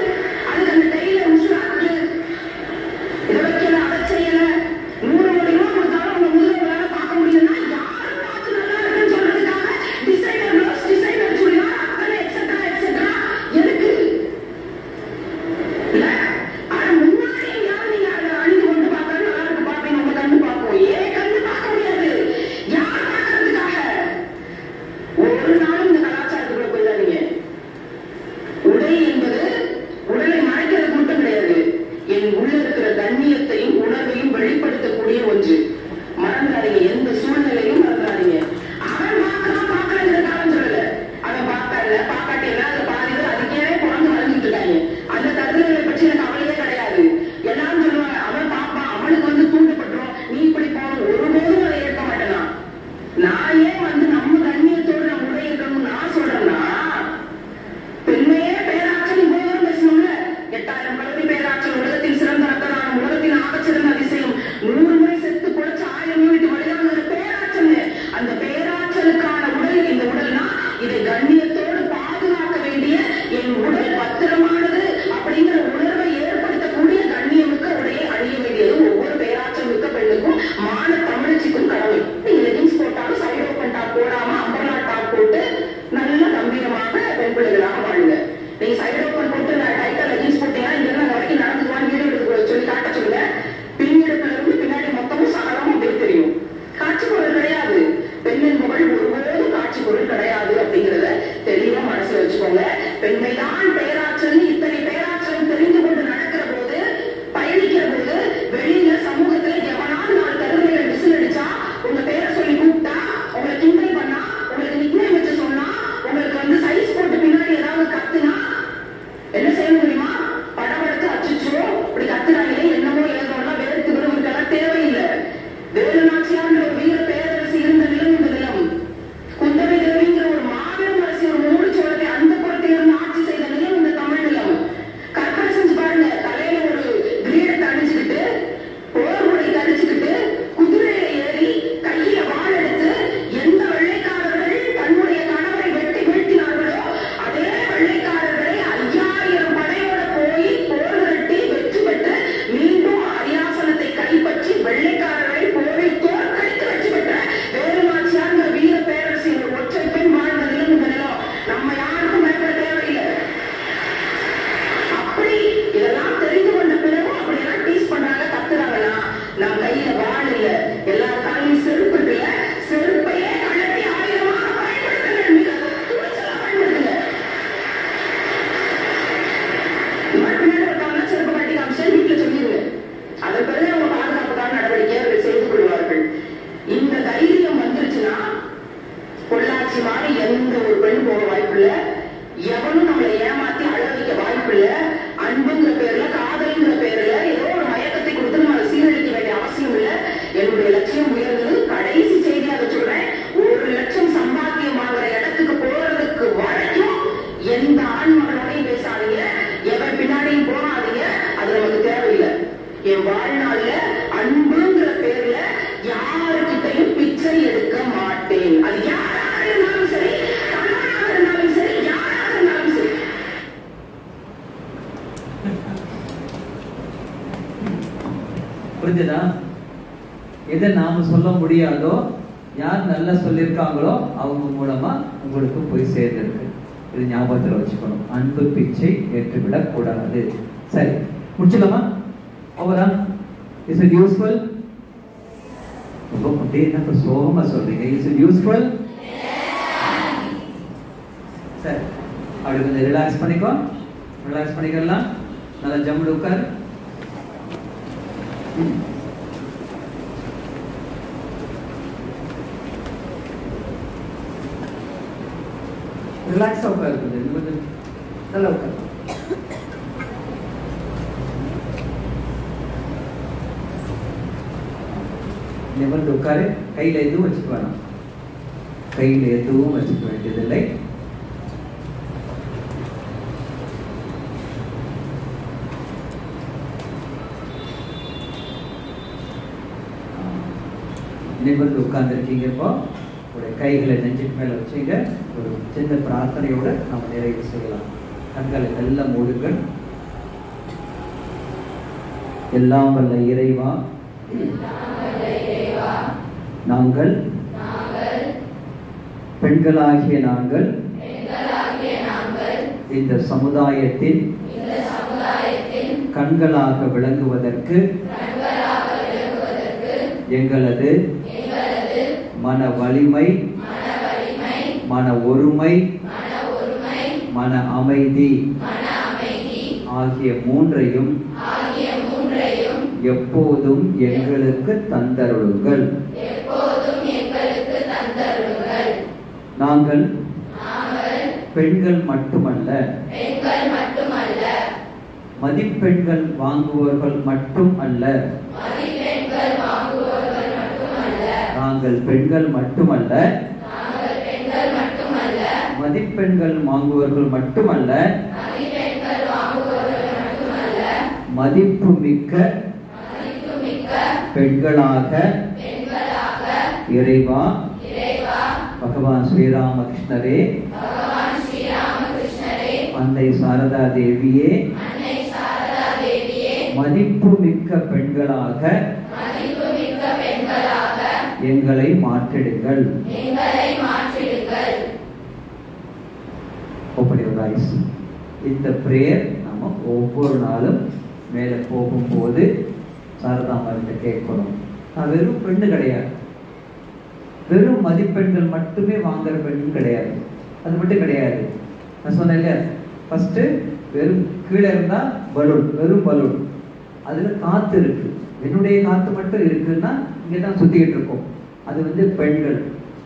[SPEAKER 6] அதுக்கு அந்த டைல உசுராக்கு இதை வைக்கல, அதை செய்யல. 100 கோடி ரூபாய் கொடுத்தாலும் உங்க முதுகை பார்க்க முடியும்னா யாரும் பார்த்து நல்லா இருக்குன்னு சொல்றதுக்காக டிசைனர் ப்ளவுஸ், டிசைனர் சுடிதார், அத்தனை எக்ஸெட்ரா எக்ஸெட்ரா எதுக்கு? இல்ல ஆனா முன்னாடி எங்கேயாவது நீங்க அதை அணிந்து கொண்டு பார்த்தா நல்லா இருக்கு பார்ப்பீங்க, உங்க கண்ணு பார்ப்போம். ஏன் கண்ணு பார்க்க முடியாது? யார் பார்க்கறதுக்காக? ஒரு நாளும் இந்த கலாச்சாரத்துக்குள்ள போயிடாதீங்க. உடை என்பது உடலை மறைக்கிறது மட்டும் கிடையாது, என் உள்ள இருக்கிற கண்ணியத்தையும் உணர்வையும் வெளிப்படுத்தக்கூடிய ஒன்று. மறந்துடாதீங்க, எந்த சூழ்நிலையும் மறந்துடாதீங்க. அவன் பார்க்கற இந்த காலம் சொல்லல, அவன் பார்க்கல பார்க்காட்டில அதை பாதிது அதுக்கே குழந்தை வளர்ந்துட்டு இருக்காங்க. அந்த கருத்துக்களை பற்றி எனக்கு கவலையே கிடையாது. எல்லாரும் சொல்லுவாங்க அவன் பார்ப்பான், அவனுக்கு தூண்டப்பட்டுரும், நீ இப்படி போகணும். ஒருபோதும் அதை ஏற்க மாட்டேனா? நான் ஏன் நம்ம கண்ணியத்தோடு நம்ம உடை இருக்கணும் நான் சொல்றேன்னா, பெண்மையே பேராற்றல் இவ்வளவு பேசணும்ல. 8000 கலவி பேராற்றல், உலகத்தில் சிறந்த ரத்த நாணம், உலகத்தின் ஆகச்சிறந்த அதிசயம், 100 முறை செத்து பொழைச்ச 1000 யூனிட் வழியாக பேராற்றல். அந்த பேராற்றலுக்கான உடல் இந்த உடல்னா இதை கண்ணியத்தோடு பாதுகாக்க வேண்டிய என் உடல் பத்திரமானது அப்படிங்கிற உணர்வை ஏற்படுத்தக்கூடிய கண்ணியமிக்க உடையை அணிய வேண்டியது ஒவ்வொரு பேராற்றல் மிக்க பெண்ணுக்கும் மான தமிழச்சிக்கும் கடமை. நீங்க லெகின்ஸ் போட்டாலும் சைடு ஓப்பன் டாப் போடாம அம்பர்லா டாப் போட்டு நல்ல கம்பீரமாக பெண் பிள்ளைகளாக வாழுங்க. நீங்க சைடு ஓப்பன் போட்டு டைட்டா லெகின்ஸ் போட்டீங்கன்னா இங்க இருந்து வரைக்கும் நடந்துக்குவான்னு வீடியோ எடுத்து சொல்லி காட்ட சொல்லுங்க. பின்னிடுப்புல இருந்து பின்னாடி மொத்தமும் சகலமும் அப்படியே தெரியும். காட்சி பொருள் கிடையாது. பெண்ணின் புகழ் ஒருபோதும் காட்சி பொருள் கிடையாது அப்படிங்கறத தெளிவா மனசுல வச்சுக்கோங்க. பெண்மைதான் பேராற்றல். இத்தனை பேராற்றல் தெரிந்து கொண்டு நடக்கிற போது, பயணிக்கிற போது, வெளியில சமூகத்துல எவனாவது 4 கருவிகளை விசில் அடிச்சா, உங்க பேரை சொல்லி கூப்பிட்டா, உங்களை கிண்டல் பண்ணா, உங்களுக்கு நிக்னேம் வச்சு சொன்னா, உங்களுக்கு சைஸ் போட்டு பின்னாடி ஏதாவது கத்துனா என்ன செய்யணும் தெரியுமா? படபடத்து அச்சுச்சோ இப்படி கத்துறாங்களே என்னமோ ஏதோலாம் வேறுத்துக்கணும் இருக்கெல்லாம் தேவையில்லை. வேறு நாச்சியான்ற ஒரு வீர பேரரசு இருந்த நிலம் இந்த நிலம். குந்தவை தேவிங்கிற ஒரு மாபெரும் அரசி ஒரு 3 சோழத்தை அந்த புறத்தில் இருந்து ஆட்சி செய்த நிலம் இந்த தமிழ் நிலம். கற்பனை செஞ்சு பாருங்க, தலையில ஒரு கிரீடத்தை அணிச்சுக்கிட்டு, போர்முறை தடிச்சுக்கிட்டு, குதிரையில ஏறி, கையில வாள் எடுத்து, எந்த வெள்ளைக்காரர்கள் தன்னுடைய கணவரை வெட்டி வீழ்த்தினார்களோ அதே வெள்ளைக்காரர்களை 5000 படையோட போய் போர் விரட்டி வெற்றி பெற்று மீண்டும் அரியாசனத்தை கைப்பற்றி வெள்ளைக்காரர்களை போரில் தோற்கடித்து வெற்றி பெற்ற வேறு நாச்சியார் வீர பேரரசி ஒற்றை பெண் வாழ்ந்த நிலம் இந்த நிலம். நம்ம யாருக்கும் பயப்பட தேவையில்லை. அப்படி இதெல்லாம் தெரிந்து கொண்ட பிறகு அப்படியெல்லாம் டீஸ் பண்றாங்க, கத்துறாங்கன்னா நம்ம கையில வாள் இல்ல, எல்லா காலையும் செருப்பு இருக்குல்ல, செருப்பையே கழட்டி ஆயுதமாக பயன்படுத்துங்க. மிக துணிச்சலா பயன்படுத்துங்க. பின்னாடி ஒருத்தவங்க செருப்பு கட்டி காமிச்சா வீட்டுல சொல்லிடுங்க. அதன் பிறகு அவங்க பாதுகாப்புக்கான நடவடிக்கையை அவர்கள் செய்து கொள்வார்கள். இந்த தைரியம் வந்துருச்சுன்னா பொள்ளாச்சி மாதிரி எந்த ஒரு பெண் போக வாய்ப்பில்லை. எவனும் நம்மளை ஏமாத்தி அழ வைக்க வாய்ப்பில்லை. அன்புங்கிற பேர்ல, காதல்ங்கிற பேர்ல ஏதோ ஒரு மயக்கத்தை கொடுத்து நம்ம சீரழிக்க வேண்டிய அவசியம் இல்லை. என்னுடைய லட்சியம் உயர்ந்தது. கடைசி செய்தியாக சொல்றேன், 1 லட்சம் சம்பாத்தியம் வாங்குற இடத்துக்கு போறதுக்கு வரைக்கும் எந்த ஆண்மகனோடையும் பேசாதீங்க, எவன் பின்னாடியும் போகாதீங்க. அது நமக்கு தேவையில்லை. என் வாழ்நாள்ல அன்புங்கிற பேர்ல யாருக்கிட்டையும் பிச்சை எடுக்க மாட்டேன். அது யாராக இருந்தாலும் சரி, கணவனாக இருந்தாலும் சரி, யாராக இருந்தாலும் சரி.
[SPEAKER 2] புரிஞ்சுதா? எதை நாம சொல்ல முடியாதோ, யார் நல்லா சொல்லியிருக்காங்களோ அவங்க மூலமா உங்களுக்கு போய் சேர்ந்திருக்கு. இது ஞாபகத்தில் வச்சுக்கணும். அன்பு பிச்சை ஏற்றுவிடக் கூடாது. சரி, முடிச்சலாமா? ஓவரா? Is it useful? அப்படியே என்ன சோகமா சொல்றீங்க? Is it useful? சரி, அப்படி கொஞ்சம் ரிலாக்ஸ் பண்ணிக்கோ. ரிலாக்ஸ் பண்ணிக்கலாம். நல்லா ஜம்முன்னு உட்காரு. ரிலாக்ஸா உட்காரு. கொஞ்சம் நல்லா உட்காரு. நிமிர்ந்து உட்காரு. கையில் எதுவும் வச்சுக்க வேணாம், கையில் எதுவும் வச்சுக்க வேண்டியதில்லை. நிமிர்ந்து உட்கார்ந்துருக்கீங்க. இப்போ உடைய கைகளை நெஞ்சுக்கு மேல வச்சுங்க. ஒரு சின்ன பிரார்த்தனையோட நம்ம நிறைவு செய்யலாம். கண்களை எல்லாம் மூடுங்கள். எல்லாம் வல்ல இறைவா, நாங்கள் பெண்களாகிய நாங்கள் இந்த சமுதாயத்தின் கண்களாக விளங்குவதற்கு எங்களது மன வலிமை, மன ஒருமை, மன அமைதி ஆகிய மூன்றையும் எப்போதும் எங்களுக்கு தந்தருளுங்கள். நாங்கள் பெண்கள் மட்டுமல்ல, மதிப்பெண்கள் வாங்குவோர்கள் மட்டும் அல்ல. நாங்கள் பெண்கள் மட்டுமல்ல, மதிப்பெண்கள் வாங்குவர்கள் மட்டுமல்ல, மதிப்புமிக்க பெண்களாக இறைவா பகவான் ஸ்ரீராமகிருஷ்ணரே, அன்னை சாரதா தேவியே, மதிப்புமிக்க பெண்களாக எங்களை மாற்றிடுங்கள். இந்த பிரேயர் நம்ம ஒவ்வொரு நாளும் மேலே போகும்போது சாரதாமார்கிட்ட கேட்கணும். நான் வெறும் பெண்ணு கிடையாது, வெறும் மதிப்பெண்கள் மட்டுமே வாங்குற பெண் கிடையாது, அது மட்டும் கிடையாது. நான் சொன்னேன் இல்லையா, ஃபர்ஸ்ட் வெறும் கீழே இருந்தா பலூன், வெறும் பலூன், அதுல காத்து இருக்கு, என்னுடைய காத்து மட்டும் இருக்குன்னா இங்கே தான் சுத்திக்கிட்டு இருக்கோம். அது வந்து பெண்கள்.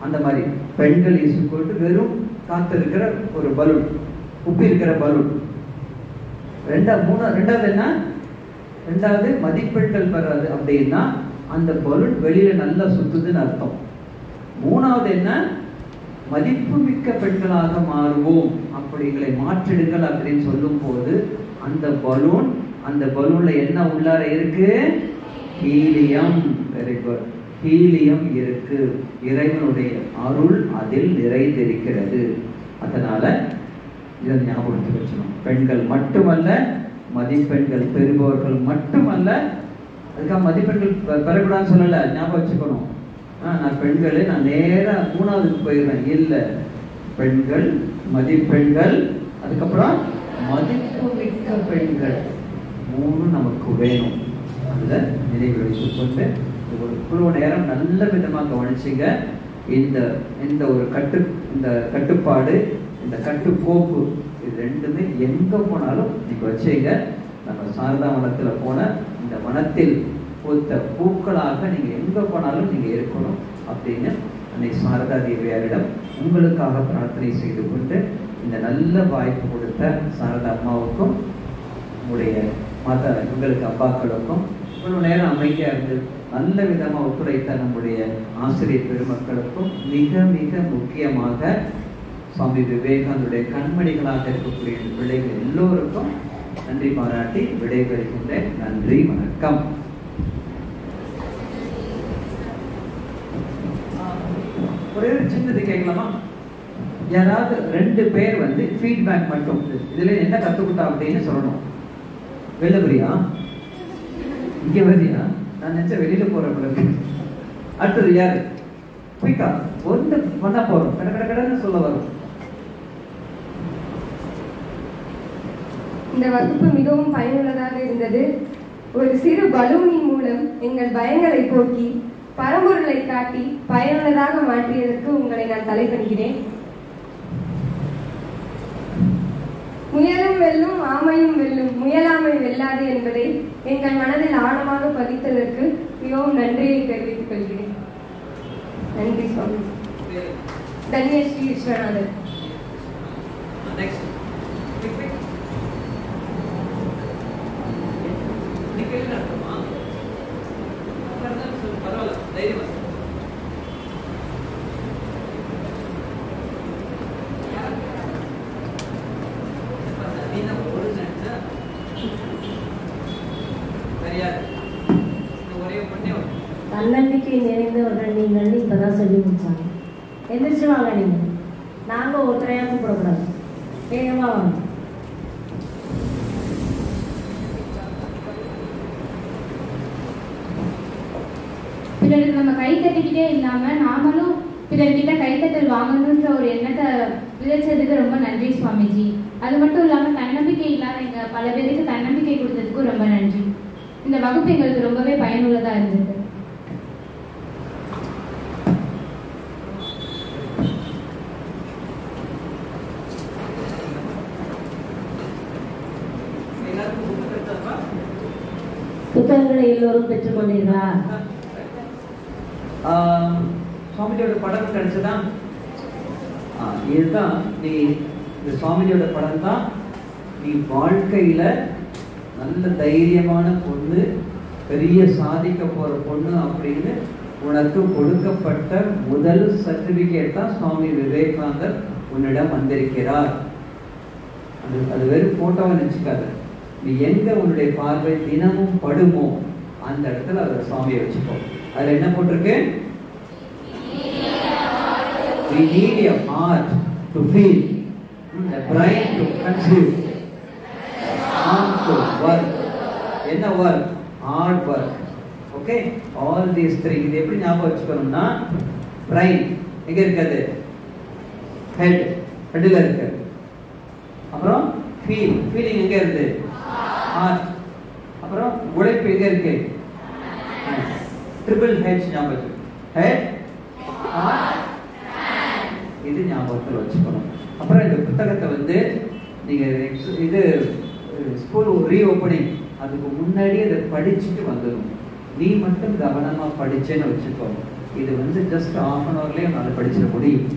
[SPEAKER 2] அந்த மாதிரி பெண்கள் போட்டு வெறும் காத்து இருக்கிற ஒரு பலூன், உப்பி இருக்கிற பலூன். ரெண்டாவது என்ன, ரெண்டாவது மதிப்பெண்கள் பெறாது அப்படின்னா அந்த பலூன் வெளியில நல்லா சுத்துதுன்னு அர்த்தம். மூணாவது என்ன, மதிப்புமிக்க பெண்களாக மாறுவோம், அப்படிங்களை மாற்றிடுங்கள் அப்படின்னு சொல்லும் போது அந்த பலூன், அந்த பலூன்ல என்ன உள்ளார இருக்கு, ஹீலியம். வெரி குட், ஹீலியம் இருக்கு. இறைவனுடைய அருள் அதில் நிறைந்திருக்கிறது. அதனால இதை ஞாபகத்தை வச்சணும். பெண்கள் மட்டுமல்ல, மதிப்பெண்கள் பெறுபவர்கள் மட்டுமல்ல. அதுக்காக மதிப்பெண்கள் பெறக்கூடாதுன்னு சொல்லல, ஞாபகம் வச்சுக்கணும். நான் பெண்களே நான் நேரா மூணாவதுக்கு போயிடுறேன். இல்லை, பெண்கள், மதிப்பெண்கள், அதுக்கப்புறம் மதிப்புமிக்க பெண்கள், மூணு நமக்கு வேணும். அதுல நினைவு வைத்துக்கொண்டு ஒரு குழு நேரம் நல்ல விதமாக கவனிச்சிங்க. இந்த ஒரு இந்த கட்டுப்பாடு, இந்த கட்டுக்கோப்பு, இது ரெண்டுமே எங்க போனாலும் நீங்க வச்சீங்க. நம்ம சாரதா வனத்துல போன இந்த வனத்தில் பூத்த பூக்களாக நீங்க எங்க போனாலும் நீங்க இருக்கணும் அப்படின்னு அன்னை சாரதா தேவியாரிடம் உங்களுக்காக பிரார்த்தனை செய்து கொண்டு, இந்த நல்ல வாய்ப்பு கொடுத்த சாரதா அம்மாவுக்கும் உங்களுடைய உங்களுக்கு அப்பாக்களுக்கும் இவ்வளவு நேரம் அமைதியா இருந்து நல்ல விதமா ஒத்துழைத்த நம்முடைய ஆசிரியர் பெருமக்களுக்கும் மிக மிக முக்கியமாக சுவாமி விவேகானந்தருடைய கண்மணிகளாக இருக்கக்கூடிய பிள்ளைகள் எல்லோருக்கும் நன்றி பாராட்டி விடைபெறுகின்றேன். நன்றி, வணக்கம். ஒரே ஒரு சின்னது கேட்கலாமா? யாராவது 2 பேர் வந்து ஃபீட்பேக் மட்டும் இதுல என்ன கத்துக்கிட்டா அப்படின்னு சொல்லணும். வெளில வரியா, இங்க வரியா, நான் நினைச்ச வெளியில போற பிறகு. அடுத்தது யாரு குயிக்கா ஒன்று பண்ண போறோம், கடன்னு சொல்ல வரும்.
[SPEAKER 7] இந்த வகுப்பு மிகவும் பயனுள்ளதாக இருந்தது. ஒரு சிறு பலூனின் மூலம் எங்கள் பயங்களை போக்கி பரம்பொருளை காட்டி பயனுள்ளதாக மாற்றியதற்கு உங்களை நான் தலைப்படுகிறேன். முயலும் வெல்லும், ஆமையும் வெல்லும், முயலாமை வெல்லாது என்பதை எங்கள் மனதில் ஆழமாக பதித்ததற்கு மிகவும் நன்றியை தெரிவித்துக் கொள்கிறேன். நன்றி சுவாமி. தன்யஸ்ரீ விஸ்வநாதன். பரவாயில்ல.
[SPEAKER 2] தைரியமா
[SPEAKER 1] தன்னம்பிக்கை நிறைந்தவர்கள் நீங்கள் இப்பதான் சொல்லி முடிச்சாங்க. எந்திரிச்சு வாங்க. நீங்க நாங்க ஒருத்தரையா கூப்பிடக்கூடாது, வேகமா வாங்க.
[SPEAKER 4] பிறருக்கு நம்ம கைத்தட்டிக்கிட்டே இல்லாம நாமளும் பிறர்கிட்ட கைத்தட்டல் வாங்கணுன்ற ஒரு எண்ணத்தை விதைச்சதுக்கு ரொம்ப நன்றி சுவாமிஜி. அது மட்டும் இல்லாம தன்னம்பிக்கை இல்லாத பல பேருக்கு தன்னம்பிக்கை கொடுத்ததுக்கும் ரொம்ப நன்றி. இந்த வகுப்பு எங்களுக்கு ரொம்பவே பயனுள்ளதா இருந்தது.
[SPEAKER 1] புத்தகங்களை எல்லோரும் பெற்றுக்கொண்டீர்களா?
[SPEAKER 2] சுவாமிஜியோட படம் கிடைச்சதா? இதுதான் நீ இந்த சுவாமிஜியோட படம் தான் நீ வாழ்க்கையில நல்ல தைரியமான பொண்ணு, பெரிய சாதிக்க போற பொண்ணு அப்படின்னு உனக்கு கொடுக்கப்பட்ட முதல் சர்டிபிகேட் தான் சுவாமி விவேகானந்தர் உன்னிடம் வந்திருக்கிறார். அது வெறும் போட்டோவை நினைச்சுக்காது. நீ எங்க உன்னுடைய பார்வை தினமும் படுமோ அந்த இடத்துல அதை சுவாமியை வச்சுக்கோ. அதுல என்ன போட்டிருக்கு? We need a heart to feel, a brain to conceive, arm to work. என்ன work? Hard work. Okay? All these three. இது எப்படி ஞாபகம் வச்சுக்கணும்னா, brain எங்க இருக்குது? Head. Headல இருக்கு. அப்புறம் feeling எங்க இருக்கு? Heart. அப்புறம் உழைப்பு எங்க இருக்கு? Triple H ஞாபகம். Head, heart, இது ஞாபகத்தில் வச்சுக்கணும். அப்புறம் இந்த புத்தகத்தை வந்து நீங்க இது ஸ்கூல் ரீஓப்பனிங் அதுக்கு முன்னாடி அதை படிச்சுட்டு வந்துடும். நீ மட்டும் கவனமா படிச்சேன்னு வச்சுக்கோ. இது வந்து ஜஸ்ட் ½ an hourலயே உன்னால படிச்சிட முடியும்.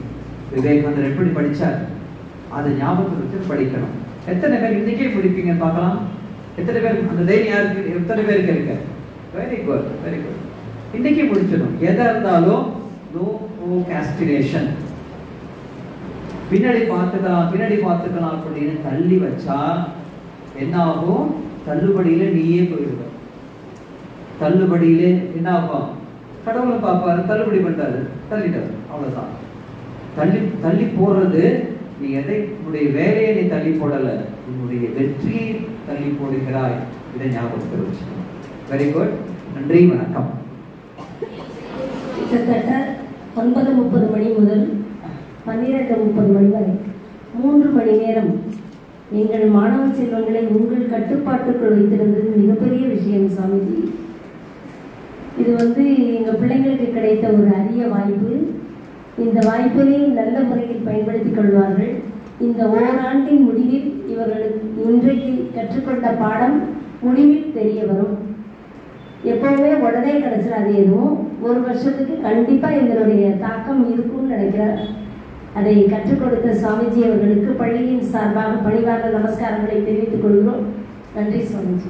[SPEAKER 2] விவேகானந்தர் எப்படி படிச்சார் அதை ஞாபகத்தில் வச்சு படிக்கணும். எத்தனை பேர் இன்னைக்கே முடிப்பீங்கன்னு பார்க்கலாம். எத்தனை பேர் அந்த தைரியம் யாருக்கு? எத்தனை பேருக்கு இருக்கு? Very good, very good. இன்னைக்கு முடிச்சிடும். எதா இருந்தாலும் நோ ப்ரோக்ராஸ்டினேஷன். பின்னாடி பார்த்துக்கலாம் அப்படின்னு தள்ளி வச்சா என்ன ஆகும்? தள்ளுபடியில நீயே போயிடுவ. தள்ளுபடியில என்ன ஆகும்? கடவுளை பார்ப்பாரு, தள்ளுபடி பண்றாரு, தள்ளிட்டாரு, அவ்வளவுதான். தள்ளி போடுறது நீ எதை உன்னுடைய வேலையை நீ தள்ளி போடல, உன்னுடைய வெற்றியை தள்ளி போடுகிறாய். இதை ஞாபகத்தில் வச்சுக்கணும். Very good. நன்றி, வணக்கம்.
[SPEAKER 1] கிட்டத்தட்ட 9:30 மணி முதல் 12:30 மணி வரை 3 மணி நேரம் எங்கள் மாணவ செல்வங்களை உங்கள் கட்டுப்பாட்டுக்குள் வைத்திருந்தது மிகப்பெரிய விஷயம் சாமிஜி. இது வந்து எங்கள் பிள்ளைங்களுக்கு கிடைத்த ஒரு அரிய வாய்ப்பு. இந்த வாய்ப்பினை நல்ல முறையில் பயன்படுத்திக் கொள்வார்கள். இந்த ஓராண்டின் முடிவில் இவர்களுக்கு இன்றைக்கு கற்றுக்கொண்ட பாடம் முடிவில் தெரிய வரும். எப்பவுமே உடனே கிடைச்சிடாது. எதுவும் 1 வருஷத்துக்கு கண்டிப்பா இதனுடைய தாக்கம் இருக்கும்னு நினைக்கிறேன். அதை கற்றுக் கொடுத்த சுவாமிஜி அவர்களுக்கு பள்ளியின் சார்பாக பணிவான நமஸ்காரங்களை தெரிவித்துக் கொள்கிறோம். நன்றி சுவாமிஜி.